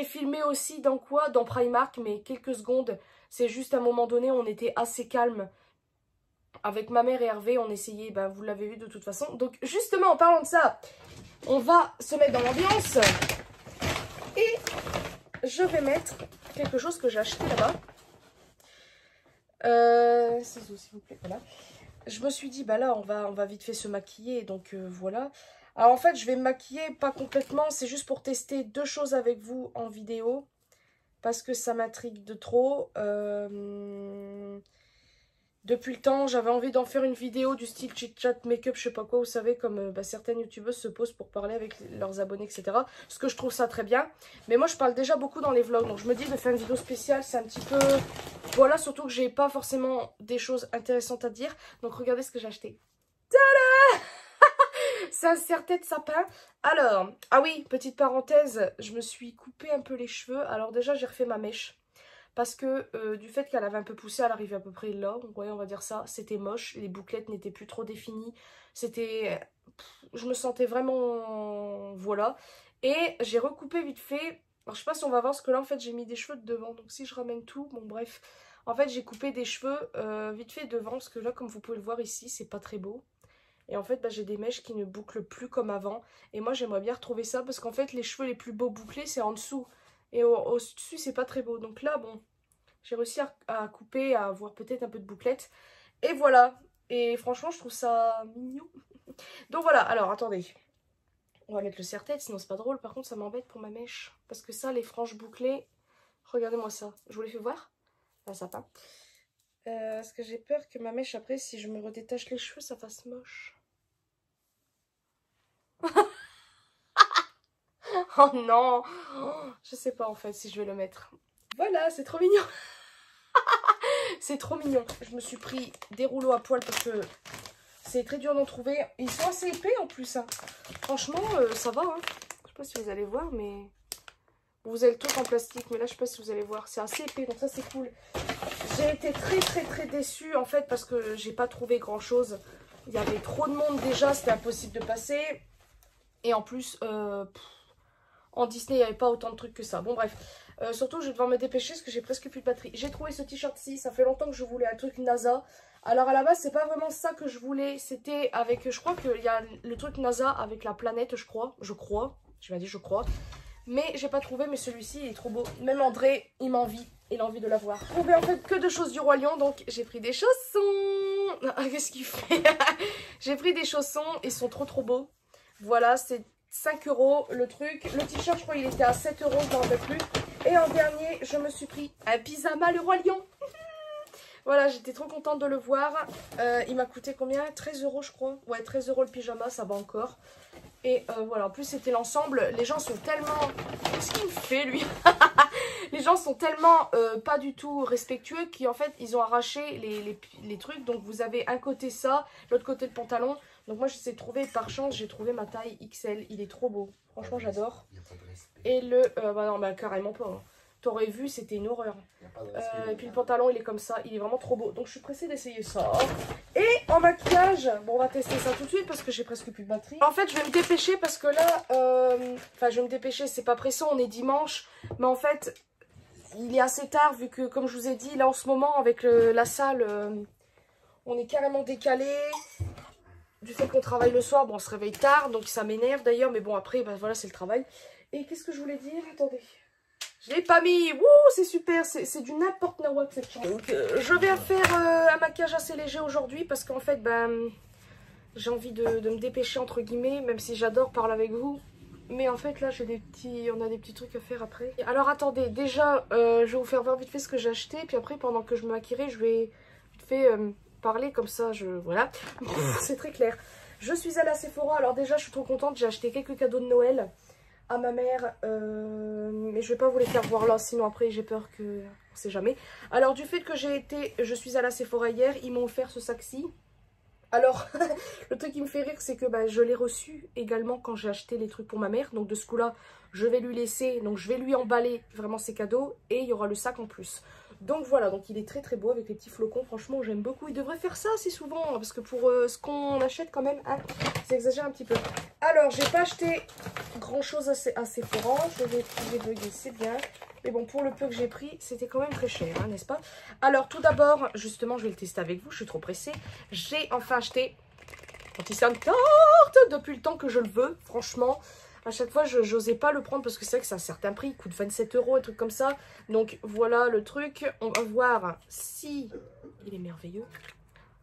filmé aussi dans quoi? Dans Primark, mais quelques secondes. C'est juste à un moment donné, on était assez calme. Avec ma mère et Hervé, on essayait, vous l'avez vu de toute façon. Donc, justement, en parlant de ça... On va se mettre dans l'ambiance et je vais mettre quelque chose que j'ai acheté là-bas. Ciseaux, s'il vous plaît, voilà. Je me suis dit, là, on va vite fait se maquiller, donc voilà. Alors, en fait, je vais me maquiller, pas complètement, c'est juste pour tester deux choses avec vous en vidéo. Parce que ça m'intrigue de trop. Depuis le temps, j'avais envie d'en faire une vidéo du style chit-chat, make-up, je sais pas quoi, vous savez, comme certaines youtubeuses se posent pour parler avec leurs abonnés, etc. Parce que je trouve ça très bien. Mais moi, je parle déjà beaucoup dans les vlogs, donc je me dis de faire une vidéo spéciale, c'est un petit peu... Voilà, surtout que j'ai pas forcément des choses intéressantes à dire. Donc regardez ce que j'ai acheté. Tada! C'est un serre-tête sapin. Alors, ah oui, petite parenthèse, je me suis coupé un peu les cheveux. Alors déjà, j'ai refait ma mèche. Parce que du fait qu'elle avait un peu poussé, elle arrivait à peu près là, donc ouais, on va dire ça, c'était moche, les bouclettes n'étaient plus trop définies, c'était... Je me sentais vraiment... Voilà. Et j'ai recoupé vite fait, alors je sais pas si on va voir, parce que là en fait j'ai mis des cheveux de devant, donc si je ramène tout, bon bref. En fait j'ai coupé des cheveux vite fait devant, parce que là comme vous pouvez le voir ici, c'est pas très beau. Et en fait j'ai des mèches qui ne bouclent plus comme avant, et moi j'aimerais bien retrouver ça, parce qu'en fait les cheveux les plus beaux bouclés c'est en dessous. Et au-dessus, c'est pas très beau. Donc là, bon, j'ai réussi à couper, à avoir peut-être un peu de bouclette. Et voilà. Et franchement, je trouve ça mignon. Donc voilà. Alors, attendez. On va mettre le serre-tête, sinon c'est pas drôle. Par contre, ça m'embête pour ma mèche. Parce que ça, les franges bouclées... Regardez-moi ça. Je vous les fais voir. Un sapin. Parce que j'ai peur que ma mèche, après, si je me redétache les cheveux, ça fasse moche. Oh non, je sais pas en fait si je vais le mettre. Voilà, c'est trop mignon. C'est trop mignon. Je me suis pris des rouleaux à poil parce que c'est très dur d'en trouver. Ils sont assez épais en plus. Hein. Franchement, ça va. Hein. Je sais pas si vous allez voir, mais... Vous avez le truc en plastique, mais là, je sais pas si vous allez voir. C'est assez épais, donc ça, c'est cool. J'ai été très déçue en fait parce que j'ai pas trouvé grand chose. Il y avait trop de monde déjà, c'était impossible de passer. Et en plus, en Disney, il n'y avait pas autant de trucs que ça. Bon bref, surtout je vais devoir me dépêcher parce que j'ai presque plus de batterie. J'ai trouvé ce t-shirt-ci, ça fait longtemps que je voulais un truc NASA. Alors à la base, c'est pas vraiment ça que je voulais. C'était avec, je crois qu'il y a le truc NASA avec la planète, je crois. Je m'ai dit je crois. Mais j'ai pas trouvé, mais celui-ci il est trop beau. Même André, il m'envie. Il a envie de l'avoir. J'ai trouvé en fait que de choses du Roi Lion, donc j'ai pris des chaussons. Ah, qu'est-ce qu'il fait? J'ai pris des chaussons, ils sont trop beaux. Voilà, c'est 5 € le truc. Le t-shirt, je crois il était à 7 €, je n'en rappelle plus. Et en dernier, je me suis pris un pyjama le Roi Lion. Voilà, j'étais trop contente de le voir. Il m'a coûté combien? 13 € je crois. Ouais, 13 € le pyjama, ça va encore. Et voilà, en plus c'était l'ensemble. Les gens sont tellement... Qu'est-ce qu'il fait lui? Les gens sont tellement pas du tout respectueux qu'en fait ils ont arraché les trucs. Donc vous avez un côté ça, l'autre côté le pantalon. Donc moi j'essaie de trouver, par chance j'ai trouvé ma taille XL. Il est trop beau, franchement j'adore. Et le... bah non, bah carrément pas. Hein. T'aurais vu, c'était une horreur. Et puis le pantalon, il est comme ça. Il est vraiment trop beau. Donc je suis pressée d'essayer ça. Et en maquillage, bon, on va tester ça tout de suite parce que j'ai presque plus de batterie. En fait, je vais me dépêcher parce que là... Enfin, je vais me dépêcher, c'est pas pressant, on est dimanche. Mais en fait, il est assez tard vu que, comme je vous ai dit, là en ce moment, avec la salle, on est carrément décalé. Du fait qu'on travaille le soir, bon, on se réveille tard, donc ça m'énerve d'ailleurs. Mais bon, après, bah, voilà, c'est le travail. Et qu'est-ce que je voulais dire? Attendez. Je l'ai pas mis. Wouh, c'est super. C'est du n'importe nawak cette chanson. Donc, je vais faire un maquillage assez léger aujourd'hui parce qu'en fait, ben, j'ai envie de me dépêcher entre guillemets, même si j'adore parler avec vous. Mais en fait, là, on a des petits trucs à faire après. Alors, attendez. Déjà, je vais vous faire voir vite fait ce que j'ai acheté. Puis après, pendant que je me maquillerai, je vais vite fait parler comme ça. Voilà. C'est très clair. Je suis allée à Sephora. Alors déjà, je suis trop contente. J'ai acheté quelques cadeaux de Noël à ma mère, mais je vais pas vous les faire voir là, sinon après j'ai peur que... on sait jamais. Alors du fait que je suis à la Sephora hier, ils m'ont offert ce sac-ci. Alors, le truc qui me fait rire, c'est que bah, je l'ai reçu également quand j'ai acheté les trucs pour ma mère. Donc de ce coup-là, je vais lui laisser, donc je vais lui emballer vraiment ses cadeaux et il y aura le sac en plus. Donc voilà, donc il est très beau avec les petits flocons, franchement j'aime beaucoup. Il devrait faire ça assez souvent, hein, parce que pour ce qu'on achète quand même, hein, ça exagère un petit peu. Alors, j'ai pas acheté grand chose à Sephora, je vais débugger, c'est bien. Mais bon, pour le peu que j'ai pris, c'était quand même très cher, hein, n'est-ce pas? Alors, tout d'abord, justement, je vais le tester avec vous, je suis trop pressée. J'ai enfin acheté anti-cerne tarte depuis le temps que je le veux, franchement. À chaque fois, je n'osais pas le prendre parce que c'est vrai que c'est un certain prix. Il coûte 27 €, un truc comme ça. Donc, voilà le truc. On va voir si... Il est merveilleux.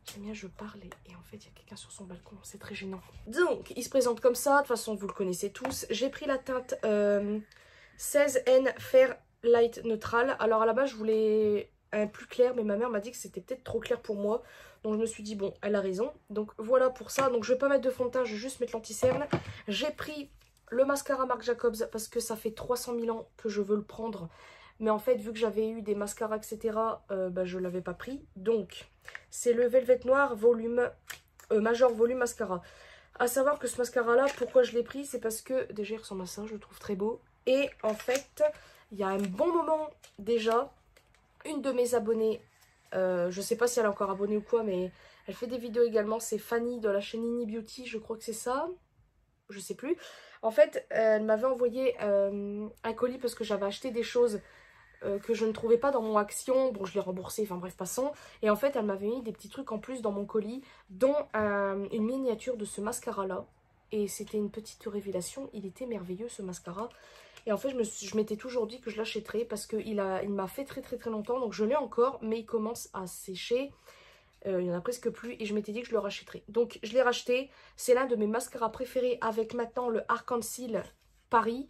J'aime bien, je parle et en fait, il y a quelqu'un sur son balcon. C'est très gênant. Donc, il se présente comme ça. De toute façon, vous le connaissez tous. J'ai pris la teinte 16N Fair Light Neutral. Alors, à la base, je voulais un plus clair. Mais ma mère m'a dit que c'était peut-être trop clair pour moi. Donc, je me suis dit, bon, elle a raison. Donc, voilà pour ça. Donc, je vais pas mettre de fond de teint. Je vais juste mettre l'anti-cerne. J'ai pris... le mascara Marc Jacobs parce que ça fait 300 000 ans que je veux le prendre. Mais en fait, vu que j'avais eu des mascaras, etc., bah, je ne l'avais pas pris. Donc, c'est le Velvet Noir volume Major Volume Mascara. À savoir que ce mascara-là, pourquoi je l'ai pris, c'est parce que déjà, il ressemble à ça, je le trouve très beau. Et en fait, il y a un bon moment déjà, une de mes abonnées, je ne sais pas si elle est encore abonnée ou quoi, mais elle fait des vidéos également. C'est Fanny de la chaîne Nini Beauty, je crois que c'est ça. Je sais plus. En fait, elle m'avait envoyé un colis parce que j'avais acheté des choses que je ne trouvais pas dans mon Action. Bon, je l'ai remboursé, enfin bref, passons. Et en fait, elle m'avait mis des petits trucs en plus dans mon colis, dont une miniature de ce mascara-là. Et c'était une petite révélation. Il était merveilleux, ce mascara. Et en fait, je m'étais toujours dit que je l'achèterais parce qu'il m'a fait très longtemps. Donc, je l'ai encore, mais il commence à sécher. Il y en a presque plus et je m'étais dit que je le rachèterais. Donc je l'ai racheté. C'est l'un de mes mascaras préférés avec maintenant le Arc-en-Ciel Paris.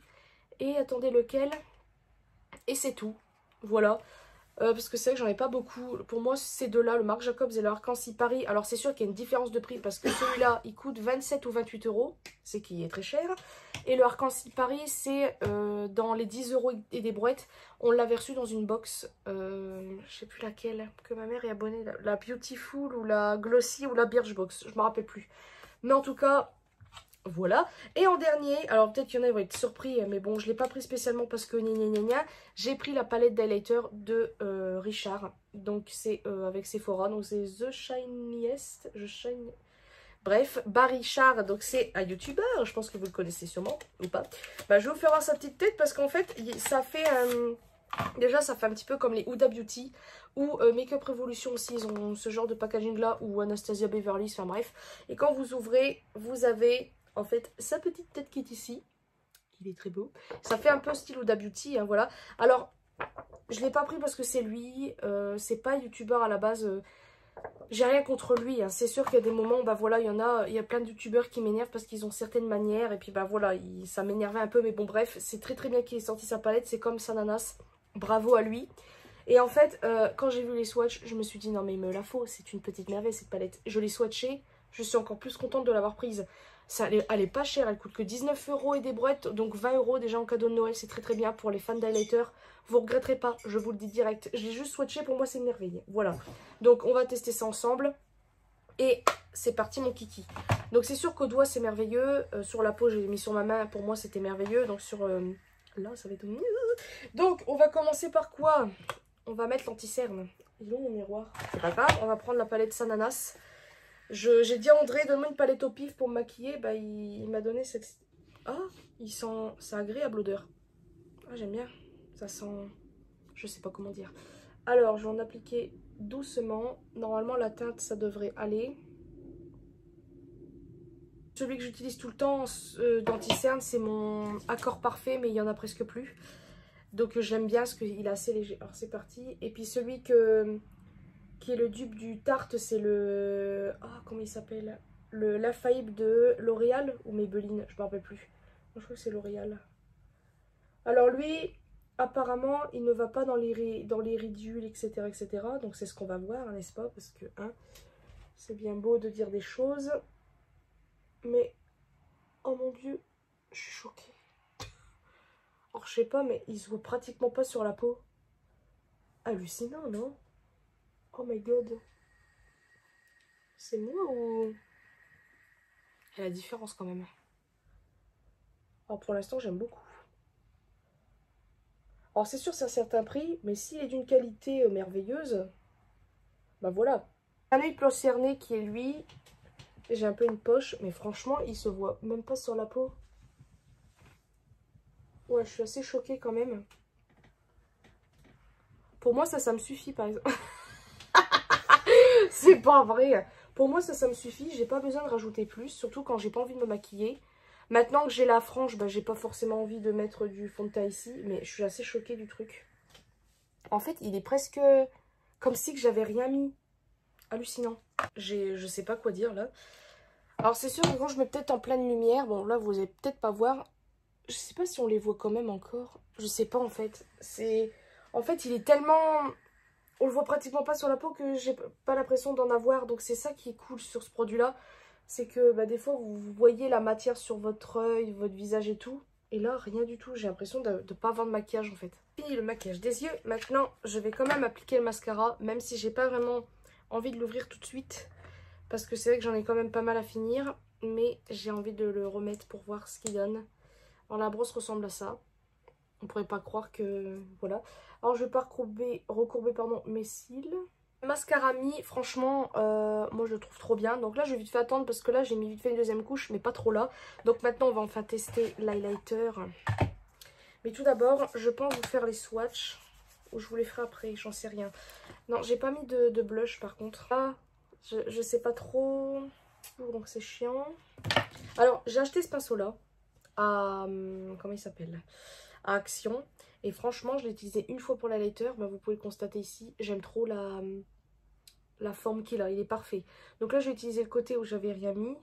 Et attendez lequel. Et c'est tout. Voilà. Parce que c'est vrai que j'en ai pas beaucoup. Pour moi, ces deux-là, le Marc Jacobs et le Arc-en-Ciel Paris. Alors c'est sûr qu'il y a une différence de prix parce que celui-là, il coûte 27 ou 28 €. C'est qui est très cher. Et le Arc-en-Ciel Paris, c'est dans les 10 € et des brouettes. On l'avait reçu dans une box, je sais plus laquelle, que ma mère est abonnée. La Beautiful ou la Glossy ou la Birchbox, je me rappelle plus. Mais en tout cas, voilà. Et en dernier, alors peut-être qu'il y en a qui vont être surpris, mais bon, je ne l'ai pas pris spécialement parce que j'ai pris la palette d'highlighter de Richard. Donc c'est avec Sephora, donc c'est The Shiniest, Bref, Barry Char, donc c'est un youtubeur, je pense que vous le connaissez sûrement, ou pas. Bah, je vais vous faire voir sa petite tête parce qu'en fait, ça fait... déjà, ça fait un petit peu comme les Huda Beauty ou Makeup Revolution aussi, ils ont ce genre de packaging là, ou Anastasia Beverly, enfin bref. Et quand vous ouvrez, vous avez en fait sa petite tête qui est ici. Il est très beau. Ça fait un peu style Huda Beauty, hein, voilà. Alors, je ne l'ai pas pris parce que c'est lui, c'est pas youtubeur à la base. J'ai rien contre lui, hein. C'est sûr qu'il y a des moments, bah voilà, il y a plein de youtubeurs qui m'énervent parce qu'ils ont certaines manières. Et puis bah voilà, ça m'énervait un peu, mais bon bref, c'est très très bien qu'il ait sorti sa palette, c'est comme Sananas. Bravo à lui. Et en fait, quand j'ai vu les swatchs, je me suis dit non mais il me la faut, c'est une petite merveille cette palette. Je l'ai swatchée, je suis encore plus contente de l'avoir prise. Ça, elle est pas chère, elle coûte que 19 € et des brouettes, donc 20 € déjà en cadeau de Noël, c'est très très bien pour les fans d'highlighter. Vous regretterez pas, je vous le dis direct. Je l'ai juste swatché, pour moi c'est une merveille. Voilà, donc on va tester ça ensemble. Et c'est parti mon kiki. Donc c'est sûr qu'au doigt c'est merveilleux, sur la peau j'ai mis sur ma main, pour moi c'était merveilleux, donc sur... là ça va être... Donc on va commencer par quoi? On va mettre l'anti-cerne. Il est où mon miroir? C'est pas grave, on va prendre la palette Sananas. J'ai dit à André, donne-moi une palette au pif pour me maquiller. Bah il m'a donné cette... Ah, il sent... C'est agréable l'odeur. Ah j'aime bien. Ça sent... Je sais pas comment dire. Alors je vais en appliquer doucement. Normalement la teinte ça devrait aller. Celui que j'utilise tout le temps d'anti-cerne c'est mon Accord Parfait, mais il y en a presque plus. Donc j'aime bien parce qu'il est assez léger. Alors c'est parti. Et puis celui qui est le dupe du Tarte, c'est le... Ah, comment il s'appelle? Le Lafaïb de L'Oréal ou Maybelline, je ne me rappelle plus. Je crois que c'est L'Oréal. Alors lui, apparemment, il ne va pas dans les ridules, etc. etc. Donc c'est ce qu'on va voir, n'est-ce pas? Parce que hein, c'est bien beau de dire des choses. Mais, oh mon Dieu, je suis choquée. Alors je sais pas, mais il se voit pratiquement pas sur la peau. Hallucinant, non? Oh my god. C'est moi ou... Il y a la différence quand même. Alors pour l'instant j'aime beaucoup. Alors c'est sûr c'est un certain prix, mais s'il est d'une qualité merveilleuse, bah voilà. Un œil plus cerné qui est lui. J'ai un peu une poche, mais franchement il se voit même pas sur la peau. Ouais, je suis assez choquée quand même. Pour moi ça me suffit par exemple. C'est pas vrai. Pour moi ça me suffit, j'ai pas besoin de rajouter plus, surtout quand j'ai pas envie de me maquiller. Maintenant que j'ai la frange, bah, j'ai pas forcément envie de mettre du fond de teint ici, mais je suis assez choquée du truc. En fait il est presque comme si que j'avais rien mis. Hallucinant. Je sais pas quoi dire là. Alors c'est sûr que quand je mets peut-être en pleine lumière, bon là vous allez peut-être pas voir. Je sais pas si on les voit quand même encore. Je sais pas en fait. En fait il est tellement... On le voit pratiquement pas sur la peau que j'ai pas l'impression d'en avoir. Donc c'est ça qui est cool sur ce produit là. C'est que bah, des fois vous voyez la matière sur votre œil, votre visage et tout. Et là rien du tout. J'ai l'impression de ne pas avoir de maquillage en fait. Fini le maquillage des yeux. Maintenant je vais quand même appliquer le mascara. Même si j'ai pas vraiment envie de l'ouvrir tout de suite. Parce que c'est vrai que j'en ai quand même pas mal à finir. Mais j'ai envie de le remettre pour voir ce qu'il donne. Alors la brosse ressemble à ça. On pourrait pas croire que... Voilà. Alors je vais pas recourber pardon, mes cils. Mascara Mi, franchement, moi je le trouve trop bien. Donc là je vais vite fait attendre parce que là j'ai mis vite fait une deuxième couche, mais pas trop là. Donc maintenant on va enfin tester l'highlighter. Mais tout d'abord, je pense vous faire les swatchs. Ou je vous les ferai après, j'en sais rien. Non, j'ai pas mis de blush par contre. Ah, je sais pas trop. Donc c'est chiant. Alors j'ai acheté ce pinceau là. À... Comment il s'appelle? À Action. Et franchement, je l'ai utilisé une fois pour l'highlighter. Bah, vous pouvez le constater ici. J'aime trop la forme qu'il a. Il est parfait. Donc là, je vais utiliser le côté où j'avais rien mis.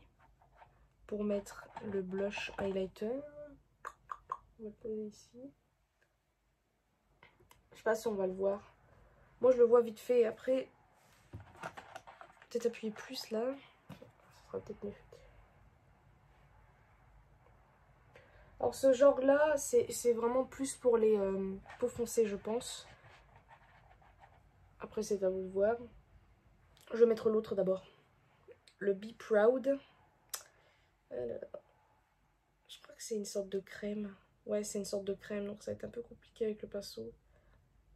Pour mettre le blush highlighter. On va le poser ici. Je sais pas si on va le voir. Moi, je le vois vite fait. Et après, peut-être appuyer plus là. Ça sera peut-être mieux. Alors ce genre là c'est vraiment plus pour les peaux foncées je pense. Après c'est à vous de voir. Je vais mettre l'autre d'abord. Le Be Proud. Je crois que c'est une sorte de crème. Ouais c'est une sorte de crème donc ça va être un peu compliqué avec le pinceau.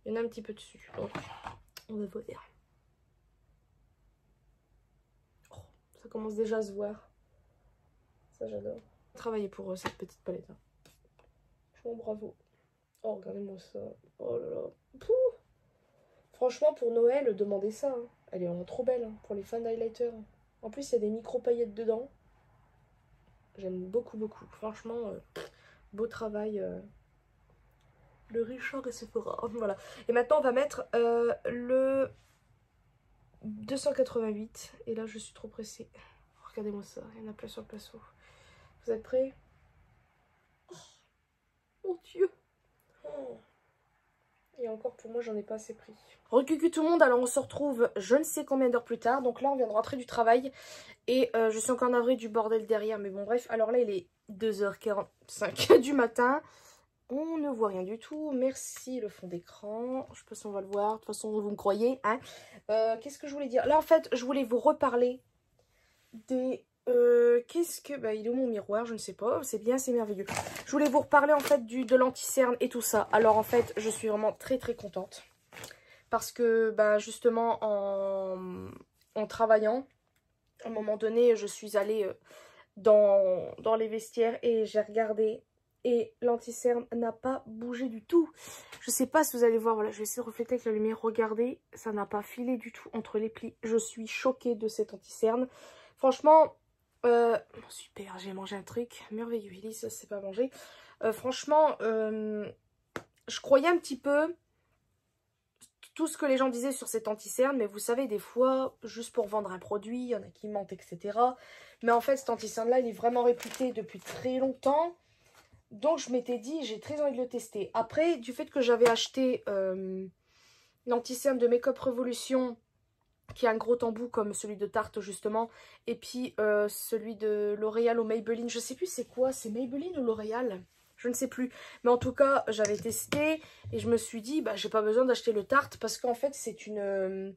Il y en a un petit peu dessus. Donc on va voir. Oh, Ça commence déjà à se voir. Ça, j'adore. Travailler pour cette petite palette. Hein. Franchement, bravo. Oh, regardez-moi ça. Oh là là. Pouh. Franchement, pour Noël, demandez ça. Hein. Elle est vraiment trop belle hein, pour les fans d'highlighter. En plus, il y a des micro-paillettes dedans. J'aime beaucoup, beaucoup. Franchement, beau travail. Le Richard et Sephora. Voilà. Et maintenant, on va mettre le 288. Et là, je suis trop pressée. Regardez-moi ça. Il y en a plein sur le pinceau. Vous êtes prêts? Oh, mon Dieu. Oh. Et encore, pour moi, j'en ai pas assez pris. Recucu tout le monde. Alors, on se retrouve je ne sais combien d'heures plus tard. Donc là, on vient de rentrer du travail. Et je suis encore navrée du bordel derrière. Mais bon, bref. Alors là, il est 2h45 du matin. On ne voit rien du tout. Merci le fond d'écran. Je sais pas si on va le voir. De toute façon, vous me croyez. Hein. Qu'est-ce que je voulais dire? Là, en fait, je voulais vous reparler des... qu'est-ce que... Bah, il est où mon miroir? Je ne sais pas. C'est bien, c'est merveilleux. Je voulais vous reparler, en fait, de l'anti-cerne et tout ça. Alors, en fait, je suis vraiment très, très contente. Parce que, bah, justement, en travaillant, à un moment donné, je suis allée dans les vestiaires et j'ai regardé... Et l'anti-cerne n'a pas bougé du tout. Je sais pas si vous allez voir. Voilà, je vais essayer de refléter avec la lumière. Regardez, ça n'a pas filé du tout entre les plis. Je suis choquée de cet anti-cerne. Franchement, super, j'ai mangé un truc merveilleux. Elise, ça c'est pas mangé. Franchement, je croyais un petit peu tout ce que les gens disaient sur cet anti-cerne. Mais vous savez, des fois, juste pour vendre un produit, il y en a qui mentent, etc. Mais en fait, cet anti-cerne-là, il est vraiment réputé depuis très longtemps. Donc je m'étais dit, j'ai très envie de le tester. Après, du fait que j'avais acheté l'anti-cerne de Make Up Revolution, qui a un gros embout comme celui de Tarte justement, et puis celui de L'Oréal ou Maybelline, je sais plus c'est quoi, c'est Maybelline ou L'Oréal, je ne sais plus. Mais en tout cas, j'avais testé et je me suis dit, bah j'ai pas besoin d'acheter le Tarte parce qu'en fait c'est une...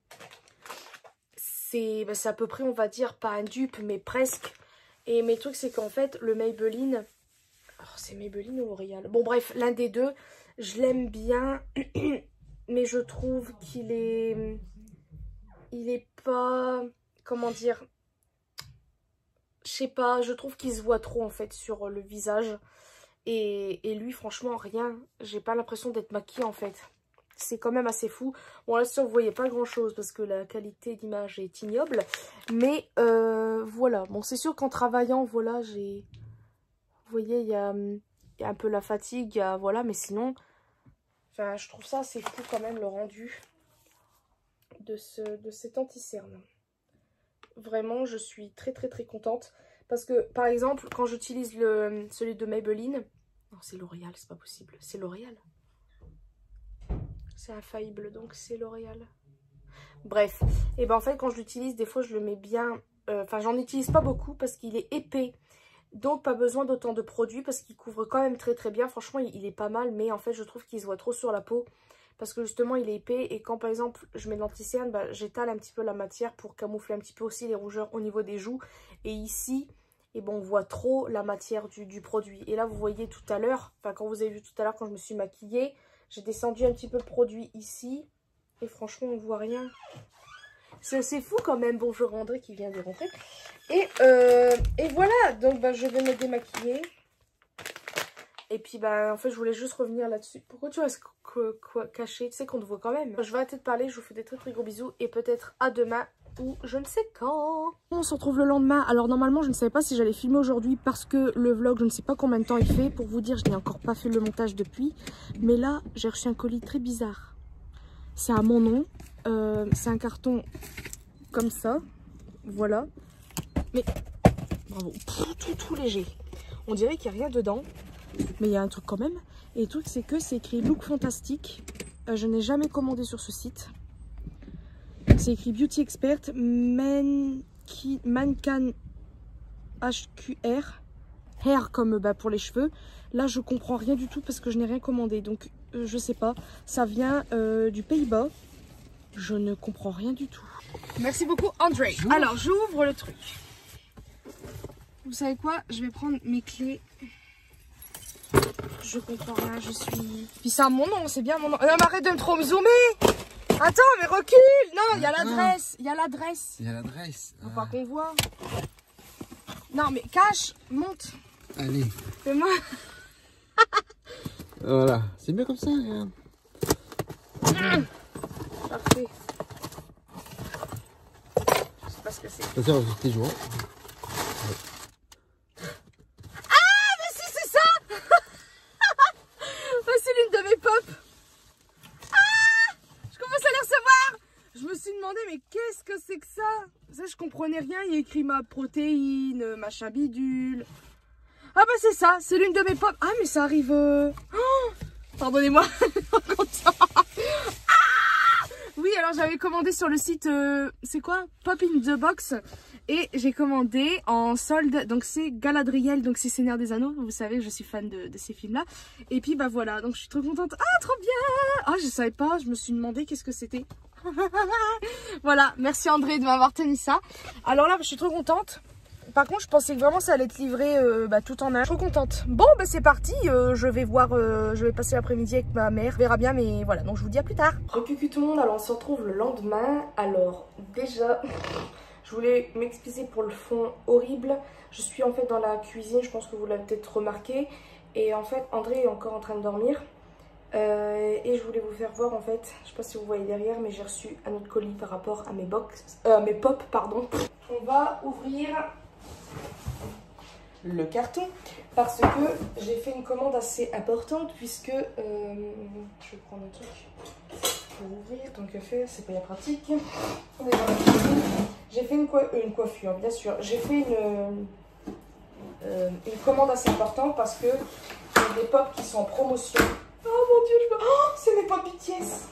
c'est à peu près, on va dire, pas un dupe, mais presque. Et mes trucs, c'est qu'en fait, le Maybelline... Alors, c'est Maybelline ou L'Oréal? Bon, bref, l'un des deux. Je l'aime bien. Mais je trouve qu'il est... Il est pas... Comment dire? Je sais pas. Je trouve qu'il se voit trop, en fait, sur le visage. Et lui, franchement, rien. J'ai pas l'impression d'être maquillée, en fait. C'est quand même assez fou. Bon, là, sûr, vous voyez pas grand-chose parce que la qualité d'image est ignoble. Mais, voilà. Bon, c'est sûr qu'en travaillant, voilà, j'ai... Vous voyez, il y a un peu la fatigue, voilà, mais sinon, enfin, je trouve ça assez fou quand même le rendu de cet anti-cerne. Vraiment, je suis très très très contente. Parce que, par exemple, quand j'utilise celui de Maybelline, non, c'est L'Oréal, c'est pas possible, c'est L'Oréal. C'est infaillible, donc c'est L'Oréal. Bref, et ben en fait, quand je l'utilise, des fois, je le mets bien, enfin, j'en utilise pas beaucoup parce qu'il est épais. Donc pas besoin d'autant de produits parce qu'il couvre quand même très très bien. Franchement il est pas mal, mais en fait je trouve qu'il se voit trop sur la peau. Parce que justement il est épais et quand par exemple je mets de l'anti-cerne, bah, j'étale un petit peu la matière pour camoufler un petit peu aussi les rougeurs au niveau des joues. Et ici, et bon, on voit trop la matière du produit. Et là vous voyez tout à l'heure, enfin quand vous avez vu tout à l'heure quand je me suis maquillée, j'ai descendu un petit peu le produit ici. Et franchement on voit rien. C'est assez fou quand même. Bonjour André qui vient de rentrer. Et voilà, donc bah, je vais me démaquiller. Et puis bah en fait je voulais juste revenir là-dessus. Pourquoi tu restes caché? Tu sais qu'on te voit quand même. Je vais arrêter de parler, je vous fais des très très gros bisous. Et peut-être à demain ou je ne sais quand. On se retrouve le lendemain. Alors normalement je ne savais pas si j'allais filmer aujourd'hui parce que le vlog je ne sais pas combien de temps il fait. Pour vous dire, je n'ai encore pas fait le montage depuis. Mais là j'ai reçu un colis très bizarre. C'est à mon nom. C'est un carton comme ça. Voilà. Mais bravo, tout léger. On dirait qu'il n'y a rien dedans, mais il y a un truc quand même. Et le truc c'est que c'est écrit Look Fantastique. Je n'ai jamais commandé sur ce site. C'est écrit Beauty Expert Mannequin HQR. Hair comme bah, pour les cheveux. Là je comprends rien du tout parce que je n'ai rien commandé. Donc je sais pas. Ça vient du Pays-Bas. Je ne comprends rien du tout. Merci beaucoup André. Alors j'ouvre le truc. Vous savez quoi? Je vais prendre mes clés. Je comprends rien, je suis... Puis c'est à mon nom, c'est bien mon nom. Non mais arrête de me trop me zoomer. Attends, mais recule. Non, il y a l'adresse. Il y a l'adresse. Il y a l'adresse. Faut pas qu'on voit. Non, mais cache, monte. Allez. Fais-moi. Voilà. C'est mieux comme ça, regarde. Parfait. Je sais pas ce que c'est. Ça sert aux tes joueurs. Ah, mais si, c'est ça. C'est l'une de mes pop. Ah, je commence à les recevoir. Je me suis demandé, mais qu'est-ce que c'est que ça? Ça, je comprenais rien. Il y a écrit ma protéine, machin bidule. Ah bah c'est ça, c'est l'une de mes pop. Ah mais ça arrive... Oh, pardonnez-moi. Oui, alors j'avais commandé sur le site, c'est quoi? Pop in the Box. Et j'ai commandé en solde, donc c'est Galadriel, donc c'est Seigneur des Anneaux. Vous savez, je suis fan de ces films-là. Et puis bah voilà, donc je suis trop contente. Ah, trop bien! Ah, je savais pas, je me suis demandé qu'est-ce que c'était. Voilà, merci André de m'avoir tenu ça. Alors là, je suis trop contente. Par contre, je pensais que vraiment ça allait être livré tout en un. Trop contente. Bon, bah c'est parti. Je vais voir, je vais passer l'après-midi avec ma mère. On verra bien, mais voilà. Donc je vous dis à plus tard. Recucu tout le monde. Alors on se retrouve le lendemain. Alors déjà, je voulais m'excuser pour le fond horrible. Je suis en fait dans la cuisine. Je pense que vous l'avez peut-être remarqué. Et en fait, André est encore en train de dormir. Et je voulais vous faire voir en fait, je sais pas si vous voyez derrière, mais j'ai reçu un autre colis par rapport à mes mes pop, pardon. On va ouvrir le carton parce que j'ai fait une commande assez importante puisque je vais prendre un truc pour ouvrir tant que faire, c'est pas bien pratique. On est dans la cuisine. J'ai fait une coiffure, bien sûr. J'ai fait une commande assez importante parce que j'ai des pop qui sont en promotion. Oh mon dieu, oh, c'est mes pop BTS.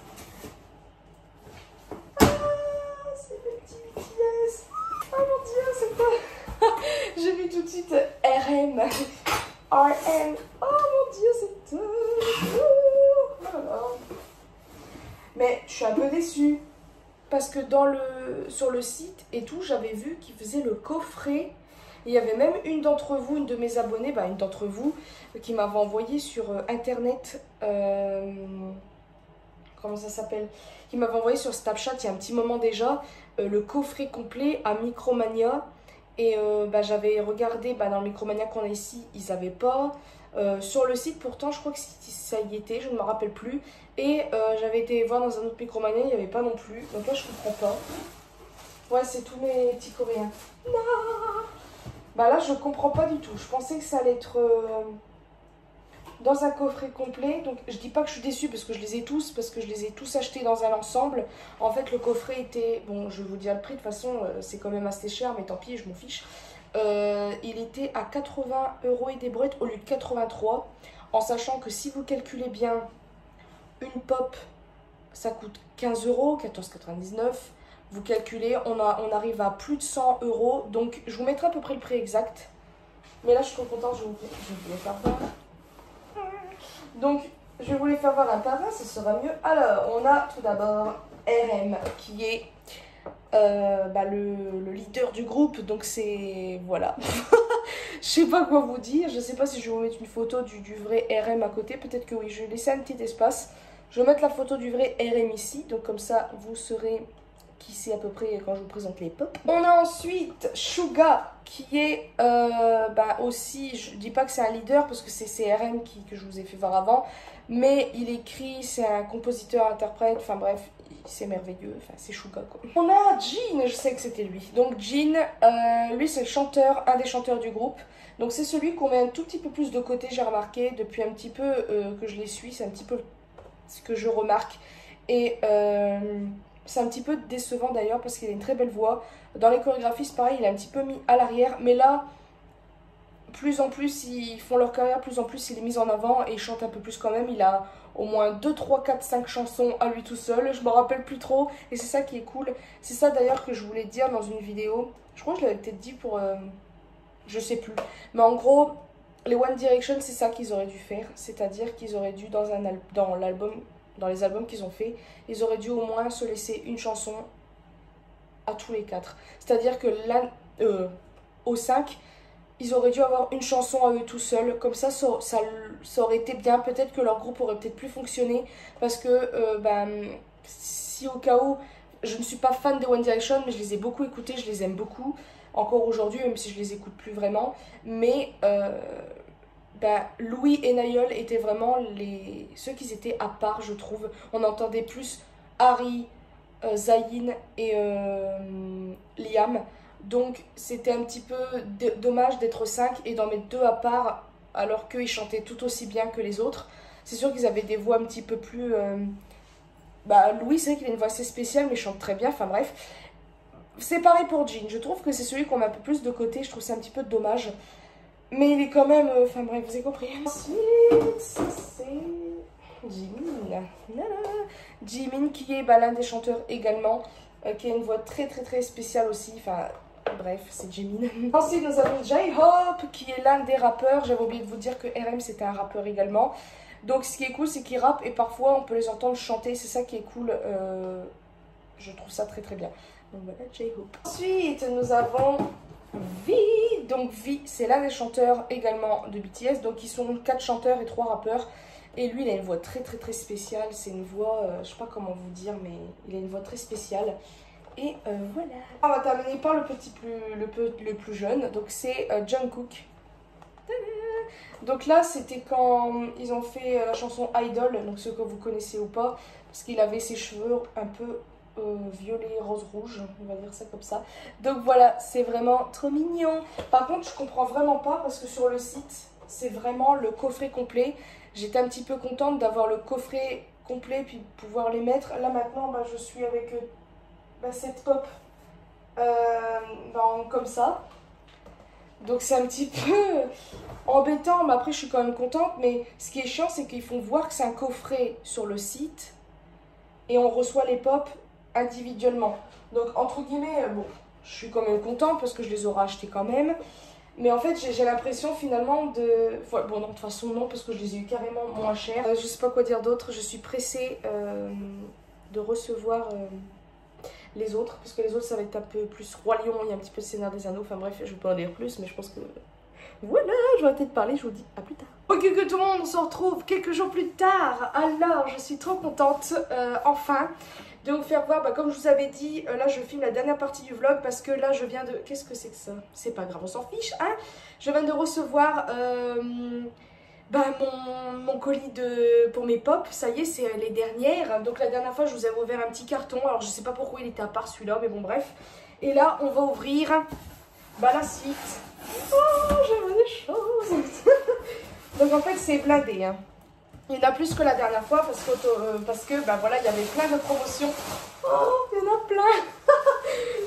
Ah, c'est mes petits BTS. Oh mon dieu, c'est quoi? J'ai vu tout de suite RM. RM. Oh mon dieu, c'est oh. Mais je suis un peu déçue. Parce que sur le site et tout, j'avais vu qu'ils faisaient le coffret. Il y avait même une d'entre vous, une de mes abonnés, une d'entre vous, qui m'avait envoyé sur internet, comment ça s'appelle, qui m'avait envoyé sur Snapchat il y a un petit moment déjà, le coffret complet à Micromania. Et j'avais regardé dans le Micromania qu'on a ici, ils n'avaient pas. Sur le site pourtant, je crois que ça y était, je ne me rappelle plus. Et j'avais été voir dans un autre Micromania, il n'y avait pas non plus. Donc là, je comprends pas. Ouais, c'est tous mes petits coréens. Non. Là, je comprends pas du tout. Je pensais que ça allait être dans un coffret complet. Donc, je dis pas que je suis déçue parce que je les ai tous achetés dans un ensemble. En fait, le coffret était... Bon, je vais vous dire le prix. De toute façon, c'est quand même assez cher, mais tant pis, je m'en fiche. Il était à 80 € et des brouettes au lieu de 83. En sachant que si vous calculez bien, une pop, ça coûte 15 €, 14,99 €. Vous calculez, on arrive à plus de 100 €. Donc, je vous mettrai à peu près le prix exact. Mais là, je suis trop contente, je vais vous les faire voir. Donc, je vais vous les faire voir un par un, ça sera mieux. Alors, on a tout d'abord RM, qui est le leader du groupe. Donc, c'est... Voilà. Je sais pas quoi vous dire. Je sais pas si je vais vous mettre une photo du vrai RM à côté. Peut-être que oui, je vais laisser un petit espace. Je vais mettre la photo du vrai RM ici. Donc, comme ça, vous saurez... qui c'est à peu près quand je vous présente les pop. On a ensuite Suga qui est aussi, je dis pas que c'est un leader parce que c'est CRM que je vous ai fait voir avant, mais il écrit, c'est un compositeur-interprète, enfin bref, c'est merveilleux, enfin c'est Suga quoi. On a Jin, je sais que c'était lui. Donc Jin, lui c'est le chanteur, un des chanteurs du groupe. Donc c'est celui qu'on met un tout petit peu plus de côté, j'ai remarqué, depuis un petit peu que je les suis, c'est un petit peu ce que je remarque. Et... c'est un petit peu décevant d'ailleurs parce qu'il a une très belle voix. Dans les chorégraphies, c'est pareil, il est un petit peu mis à l'arrière. Mais là, plus en plus, ils font leur carrière, plus en plus, il est mis en avant et il chante un peu plus quand même. Il a au moins 2, 3, 4, 5 chansons à lui tout seul. Je me rappelle plus trop et c'est ça qui est cool. C'est ça d'ailleurs que je voulais dire dans une vidéo. Je crois que je l'avais peut-être dit pour... je sais plus. Mais en gros, les One Direction, c'est ça qu'ils auraient dû faire. C'est-à-dire qu'ils auraient dû, dans les albums qu'ils ont fait, ils auraient dû au moins se laisser une chanson à tous les 4. C'est-à-dire que là, au 5, ils auraient dû avoir une chanson à eux tout seuls. Comme ça aurait été bien. Peut-être que leur groupe aurait peut-être plus fonctionné. Parce que si au cas où, je ne suis pas fan des One Direction, mais je les ai beaucoup écoutés, je les aime beaucoup. Encore aujourd'hui, même si je les écoute plus vraiment. Mais Louis et Niall étaient vraiment ceux qui étaient à part, je trouve. On entendait plus Harry, Zayn et Liam. Donc c'était un petit peu dommage d'être 5 et d'en mettre 2 à part alors qu'ils chantaient tout aussi bien que les autres. C'est sûr qu'ils avaient des voix un petit peu plus... Louis, c'est vrai qu'il a une voix assez spéciale mais il chante très bien, enfin bref. C'est pareil pour Jin, je trouve que c'est celui qu'on met un peu plus de côté, je trouve ça un petit peu dommage. Mais il est quand même... Enfin bref, vous avez compris. Ensuite, ça c'est... Jimin. Jimin qui est l'un des chanteurs également, qui a une voix très spéciale aussi, enfin... Bref, c'est Jimin. Ensuite, nous avons J-Hope, qui est l'un des rappeurs. J'avais oublié de vous dire que RM, c'était un rappeur également. Donc, ce qui est cool, c'est qu'ils rappent et parfois, on peut les entendre chanter. C'est ça qui est cool. Je trouve ça très bien. Donc, voilà, J-Hope. Ensuite, nous avons V. Donc, V, c'est l'un des chanteurs également de BTS. Donc, ils sont 4 chanteurs et 3 rappeurs. Et lui, il a une voix très spéciale. C'est une voix, je sais pas comment vous dire, mais il a une voix très spéciale. Et voilà. On va terminer par le plus jeune. Donc c'est Jungkook. Donc là c'était quand ils ont fait la chanson Idol. Donc ceux que vous connaissez ou pas. Parce qu'il avait ses cheveux un peu violet, rose, rouge. On va dire ça comme ça. Donc voilà, c'est vraiment trop mignon. Par contre je comprends vraiment pas. Parce que sur le site c'est vraiment le coffret complet. J'étais un petit peu contente d'avoir le coffret complet. Puis de pouvoir les mettre. Là maintenant je suis avec... cette pop comme ça, donc c'est un petit peu embêtant, mais après je suis quand même contente. Mais ce qui est chiant, c'est qu'ils font voir que c'est un coffret sur le site et on reçoit les pop individuellement. Donc entre guillemets, bon, je suis quand même contente parce que je les aurai achetés quand même, mais en fait j'ai l'impression finalement de... Bon non, de toute façon non, parce que je les ai eu carrément moins cher. Je sais pas quoi dire d'autre, je suis pressée de recevoir... les autres, parce que les autres ça va être un peu plus Roi Lion, il y a un petit peu de Seigneur des Anneaux, enfin bref, je peux en dire plus, mais je pense que voilà, je vais peut-être parler, je vous dis à plus tard. Ok que tout le monde, on se retrouve quelques jours plus tard. Alors je suis trop contente enfin de vous faire voir, comme je vous avais dit, là je filme la dernière partie du vlog parce que là je viens de... Qu'est-ce que c'est que ça? C'est pas grave, on s'en fiche, hein. Je viens de recevoir mon colis pour mes pop, ça y est, c'est les dernières. Donc la dernière fois, je vous avais ouvert un petit carton. Alors je sais pas pourquoi il était à part celui-là, mais bon bref. Et là, on va ouvrir la suite. Oh, j'aime des choses. Donc en fait, c'est blindé. Hein. Il y en a plus que la dernière fois parce que voilà, il y avait plein de promotions. Oh, il y en a plein.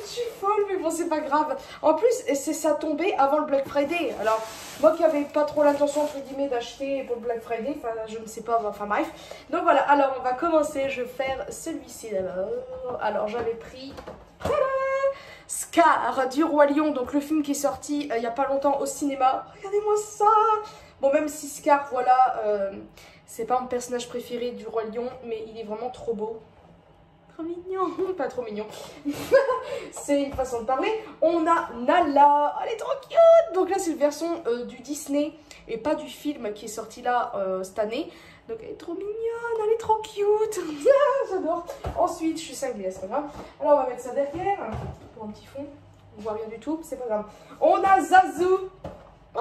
Je suis folle, mais bon, c'est pas grave. En plus, ça tombait avant le Black Friday. Alors, moi qui n'avais pas trop l'intention, entre guillemets, d'acheter pour le Black Friday, enfin, je ne sais pas, enfin bref. Donc voilà, alors on va commencer. Je vais faire celui-ci d'abord. Alors, j'avais pris Scar du Roi Lion, donc le film qui est sorti il n'y a pas longtemps au cinéma. Regardez-moi ça. Bon, même si Scar, voilà, c'est pas mon personnage préféré du Roi Lion, mais il est vraiment trop beau. Trop mignon, pas trop mignon. C'est une façon de parler. On a Nala, elle est trop cute. Donc là c'est une version du Disney et pas du film qui est sorti là cette année. Donc elle est trop mignonne, elle est trop cute. J'adore. Ensuite, je suis cinglée, c'est pas grave. Alors on va mettre ça derrière pour un petit fond. On voit rien du tout, c'est pas grave. On a Zazu. Oh non,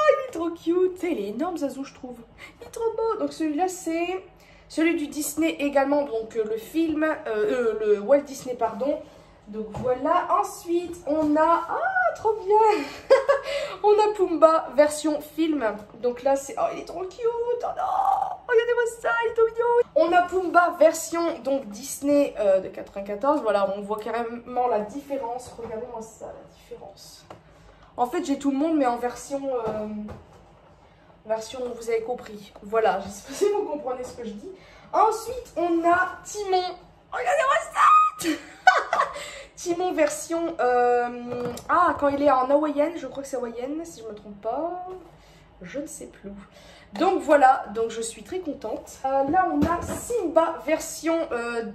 il est trop cute. Il est énorme Zazu, je trouve. Il est trop beau. Donc celui-là c'est... celui du Disney également, donc le film, le Walt Disney, pardon. Donc voilà, ensuite on a, ah trop bien, on a Pumba version film. Donc là c'est, oh il est trop cute, oh non, regardez-moi ça, il est trop mignon. On a Pumba version donc Disney de 94, voilà, on voit carrément la différence, regardez-moi ça, la différence. En fait j'ai tout le monde mais en version... vous avez compris. Voilà, j'espère que vous comprenez ce que je dis. Ensuite, on a Timon. Regardez-moi ça. Timon version... quand il est en hawaïenne, je crois que c'est hawaïenne, si je me trompe pas. Je ne sais plus. Donc voilà, donc je suis très contente. Là, on a Simba version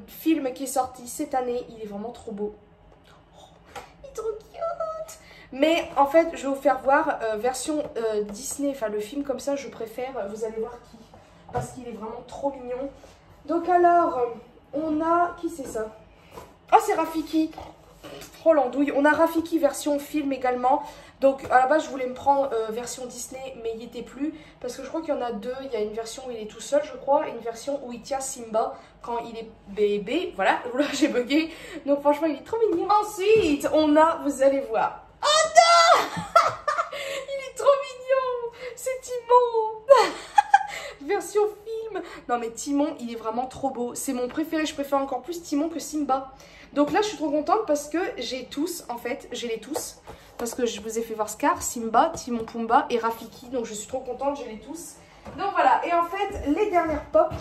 film qui est sorti cette année. Il est vraiment trop beau. Oh, il est trop cute. Mais en fait, je vais vous faire voir version Disney, enfin le film comme ça, je préfère, vous allez voir qui. Parce qu'il est vraiment trop mignon. Donc alors, On a... Qui c'est ça? Ah, c'est Rafiki. Oh l'andouille. On a Rafiki version film également. Donc à la base je voulais me prendre version Disney, mais il n'y était plus. Parce que je crois qu'il y en a deux. Il y a une version où il est tout seul je crois. Et une version où il tient Simba quand il est bébé. Voilà, là j'ai bugué. Donc franchement il est trop mignon. Ensuite on a, vous allez voir. Oh non. Il est trop mignon. C'est Timon. Version film. Non mais Timon il est vraiment trop beau. C'est mon préféré. Je préfère encore plus Timon que Simba. Donc là je suis trop contente parce que j'ai tous, en fait, j'ai les tous. Parce que je vous ai fait voir Scar, Simba, Timon Pumba et Rafiki. Donc je suis trop contente, j'ai les tous. Donc voilà, et en fait les dernières pop,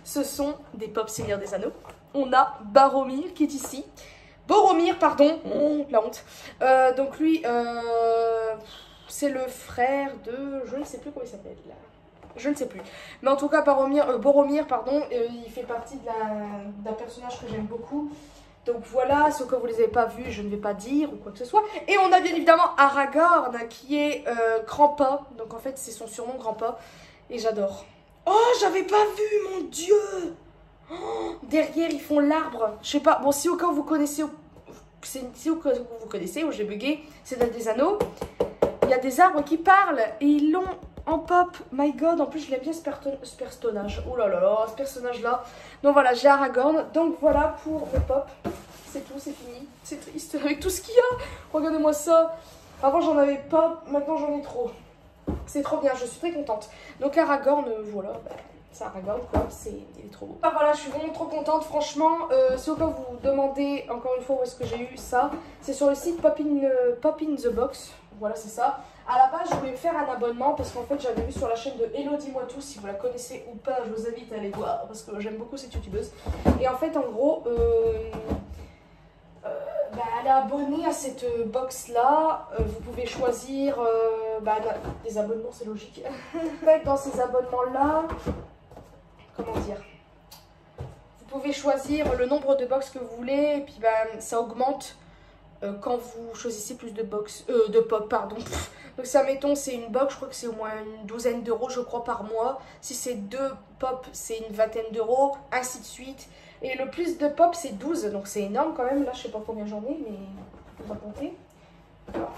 ce sont des pop Seigneur des Anneaux. On a Boromir qui est ici. Boromir, pardon, la honte. Donc lui, c'est le frère de... Je ne sais plus comment il s'appelle là. Je ne sais plus. Mais en tout cas, Boromir, pardon, il fait partie d'un personnage que j'aime beaucoup. Donc voilà, ce que vous ne les avez pas vus, je ne vais pas dire ou quoi que ce soit. Et on a bien évidemment Aragorn qui est Grandpa. Donc en fait, c'est son surnom Grandpa. Et j'adore. Oh, j'avais pas vu, mon Dieu. Oh, derrière, ils font l'arbre. Je sais pas. Bon, si au cas où vous connaissez, si au cas où vous connaissez, où j'ai bugué, c'est dans des anneaux. Il y a des arbres qui parlent et ils l'ont en pop. My God, en plus je l'aime bien ce personnage. Oh là là là, ce personnage là. Donc voilà, j'ai Aragorn. Donc voilà pour le pop. C'est tout, c'est fini. C'est triste avec tout ce qu'il y a. Regardez-moi ça. Avant j'en avais pas, maintenant j'en ai trop. C'est trop bien, je suis très contente. Donc Aragorn, voilà, bah, c'est Aragorn quoi, il est trop beau. Ah, voilà, je suis vraiment trop contente, franchement. Si au cas où vous vous demandez encore une fois où est-ce que j'ai eu ça, c'est sur le site Pop in the Box. Voilà, c'est ça. À la base, je voulais faire un abonnement parce qu'en fait, j'avais vu sur la chaîne de Hello Dis-moi tout. Si vous la connaissez ou pas, je vous invite à aller voir parce que j'aime beaucoup cette youtubeuse. Et en fait, en gros, elle est abonnée à cette box là. Vous pouvez choisir des abonnements, c'est logique. En fait, dans ces abonnements là, comment dire, vous pouvez choisir le nombre de box que vous voulez et puis ça augmente quand vous choisissez plus de box, de pop, pardon. Donc ça, mettons, c'est une box, je crois que c'est au moins une douzaine d'euros, je crois, par mois. Si c'est 2 pop, c'est une vingtaine d'euros, ainsi de suite. Et le plus de pop, c'est 12, donc c'est énorme quand même. Là, je sais pas combien j'en ai, mais on va compter. Alors,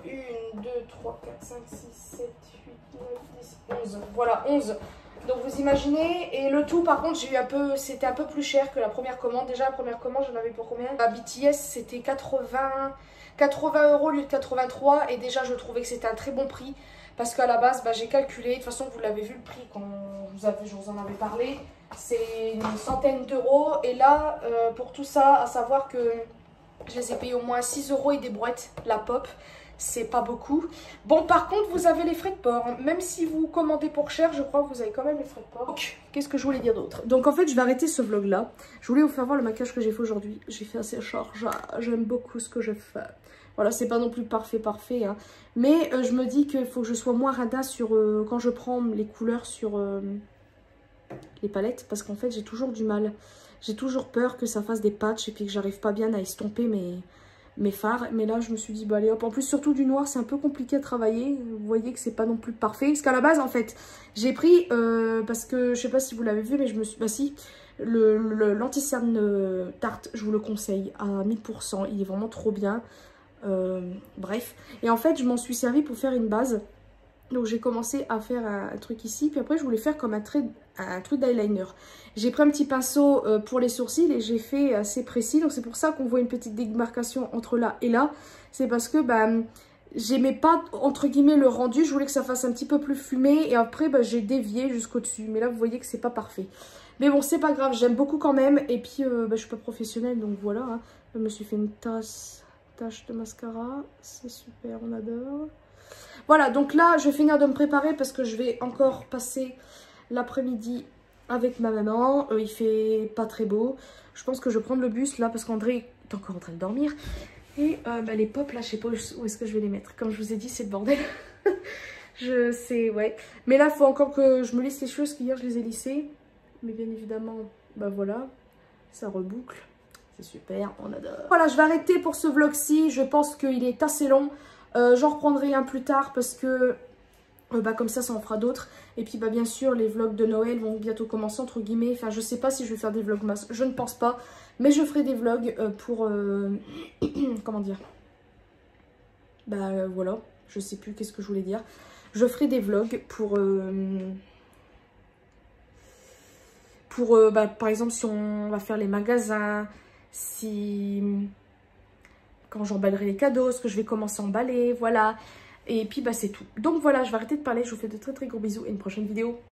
1, 2, 3, 4, 5, 6, 7, 8, 9, 10, 11. Voilà, 11. Donc vous imaginez, et le tout par contre c'était un peu plus cher que la première commande. Déjà la première commande j'en avais pour combien? La BTS c'était 80 € au lieu de 83 et déjà je trouvais que c'était un très bon prix. Parce qu'à la base j'ai calculé, de toute façon vous l'avez vu le prix quand je vous en avais parlé. C'est une centaine d'euros et là pour tout ça, à savoir que je les ai payés au moins 6 € et des brouettes, la pop. C'est pas beaucoup. Bon, par contre, vous avez les frais de port. Même si vous commandez pour cher, je crois que vous avez quand même les frais de port. Donc, qu'est-ce que je voulais dire d'autre? Donc, en fait, je vais arrêter ce vlog-là. Je voulais vous faire voir le maquillage que j'ai fait aujourd'hui. J'ai fait assez charge. J'aime beaucoup ce que je fais. Voilà, c'est pas non plus parfait, hein. Mais je me dis qu'il faut que je sois moins rada sur quand je prends les couleurs sur les palettes. Parce qu'en fait, j'ai toujours du mal. J'ai toujours peur que ça fasse des patchs et puis que j'arrive pas bien à estomper mes fards. Mais là je me suis dit bah allez hop, en plus surtout du noir c'est un peu compliqué à travailler, vous voyez que c'est pas non plus parfait, parce qu'à la base en fait j'ai pris parce que je sais pas si vous l'avez vu mais je me suis, bah si, l'anti-cerne Tarte, je vous le conseille à 1000%, il est vraiment trop bien. Bref, et en fait je m'en suis servi pour faire une base. Donc j'ai commencé à faire un truc ici, puis après je voulais faire comme un truc d'eyeliner. J'ai pris un petit pinceau pour les sourcils et j'ai fait assez précis. Donc c'est pour ça qu'on voit une petite démarcation entre là et là. C'est parce que j'aimais pas entre guillemets le rendu, je voulais que ça fasse un petit peu plus fumé. Et après j'ai dévié jusqu'au dessus. Mais là vous voyez que c'est pas parfait. Mais bon c'est pas grave, j'aime beaucoup quand même. Et puis je suis pas professionnelle donc voilà. Hein. Je me suis fait une tache de mascara. C'est super, on adore. Voilà, donc là, je vais finir de me préparer parce que je vais encore passer l'après-midi avec ma maman. Il fait pas très beau. Je pense que je vais prendre le bus là parce qu'André est encore en train de dormir. Et les pop là, je sais pas où est-ce que je vais les mettre. Comme je vous ai dit, c'est le bordel. Je sais, ouais. Mais là, il faut encore que je me lisse les cheveux parce qu'hier, je les ai lissés. Mais bien évidemment, voilà, ça reboucle. C'est super, on adore. Voilà, je vais arrêter pour ce vlog-ci. Je pense qu'il est assez long. J'en reprendrai un plus tard parce que comme ça en fera d'autres. Et puis bah bien sûr les vlogs de Noël vont bientôt commencer entre guillemets. Enfin je sais pas si je vais faire des vlogmas, je ne pense pas. Mais je ferai des vlogs pour comment dire, bah voilà, je sais plus qu'est-ce que je voulais dire. Je ferai des vlogs pour bah, par exemple si on va faire les magasins, si quand j'emballerai les cadeaux, ce que je vais commencer à emballer, voilà. Et puis bah c'est tout. Donc voilà, je vais arrêter de parler, je vous fais de très très gros bisous et une prochaine vidéo.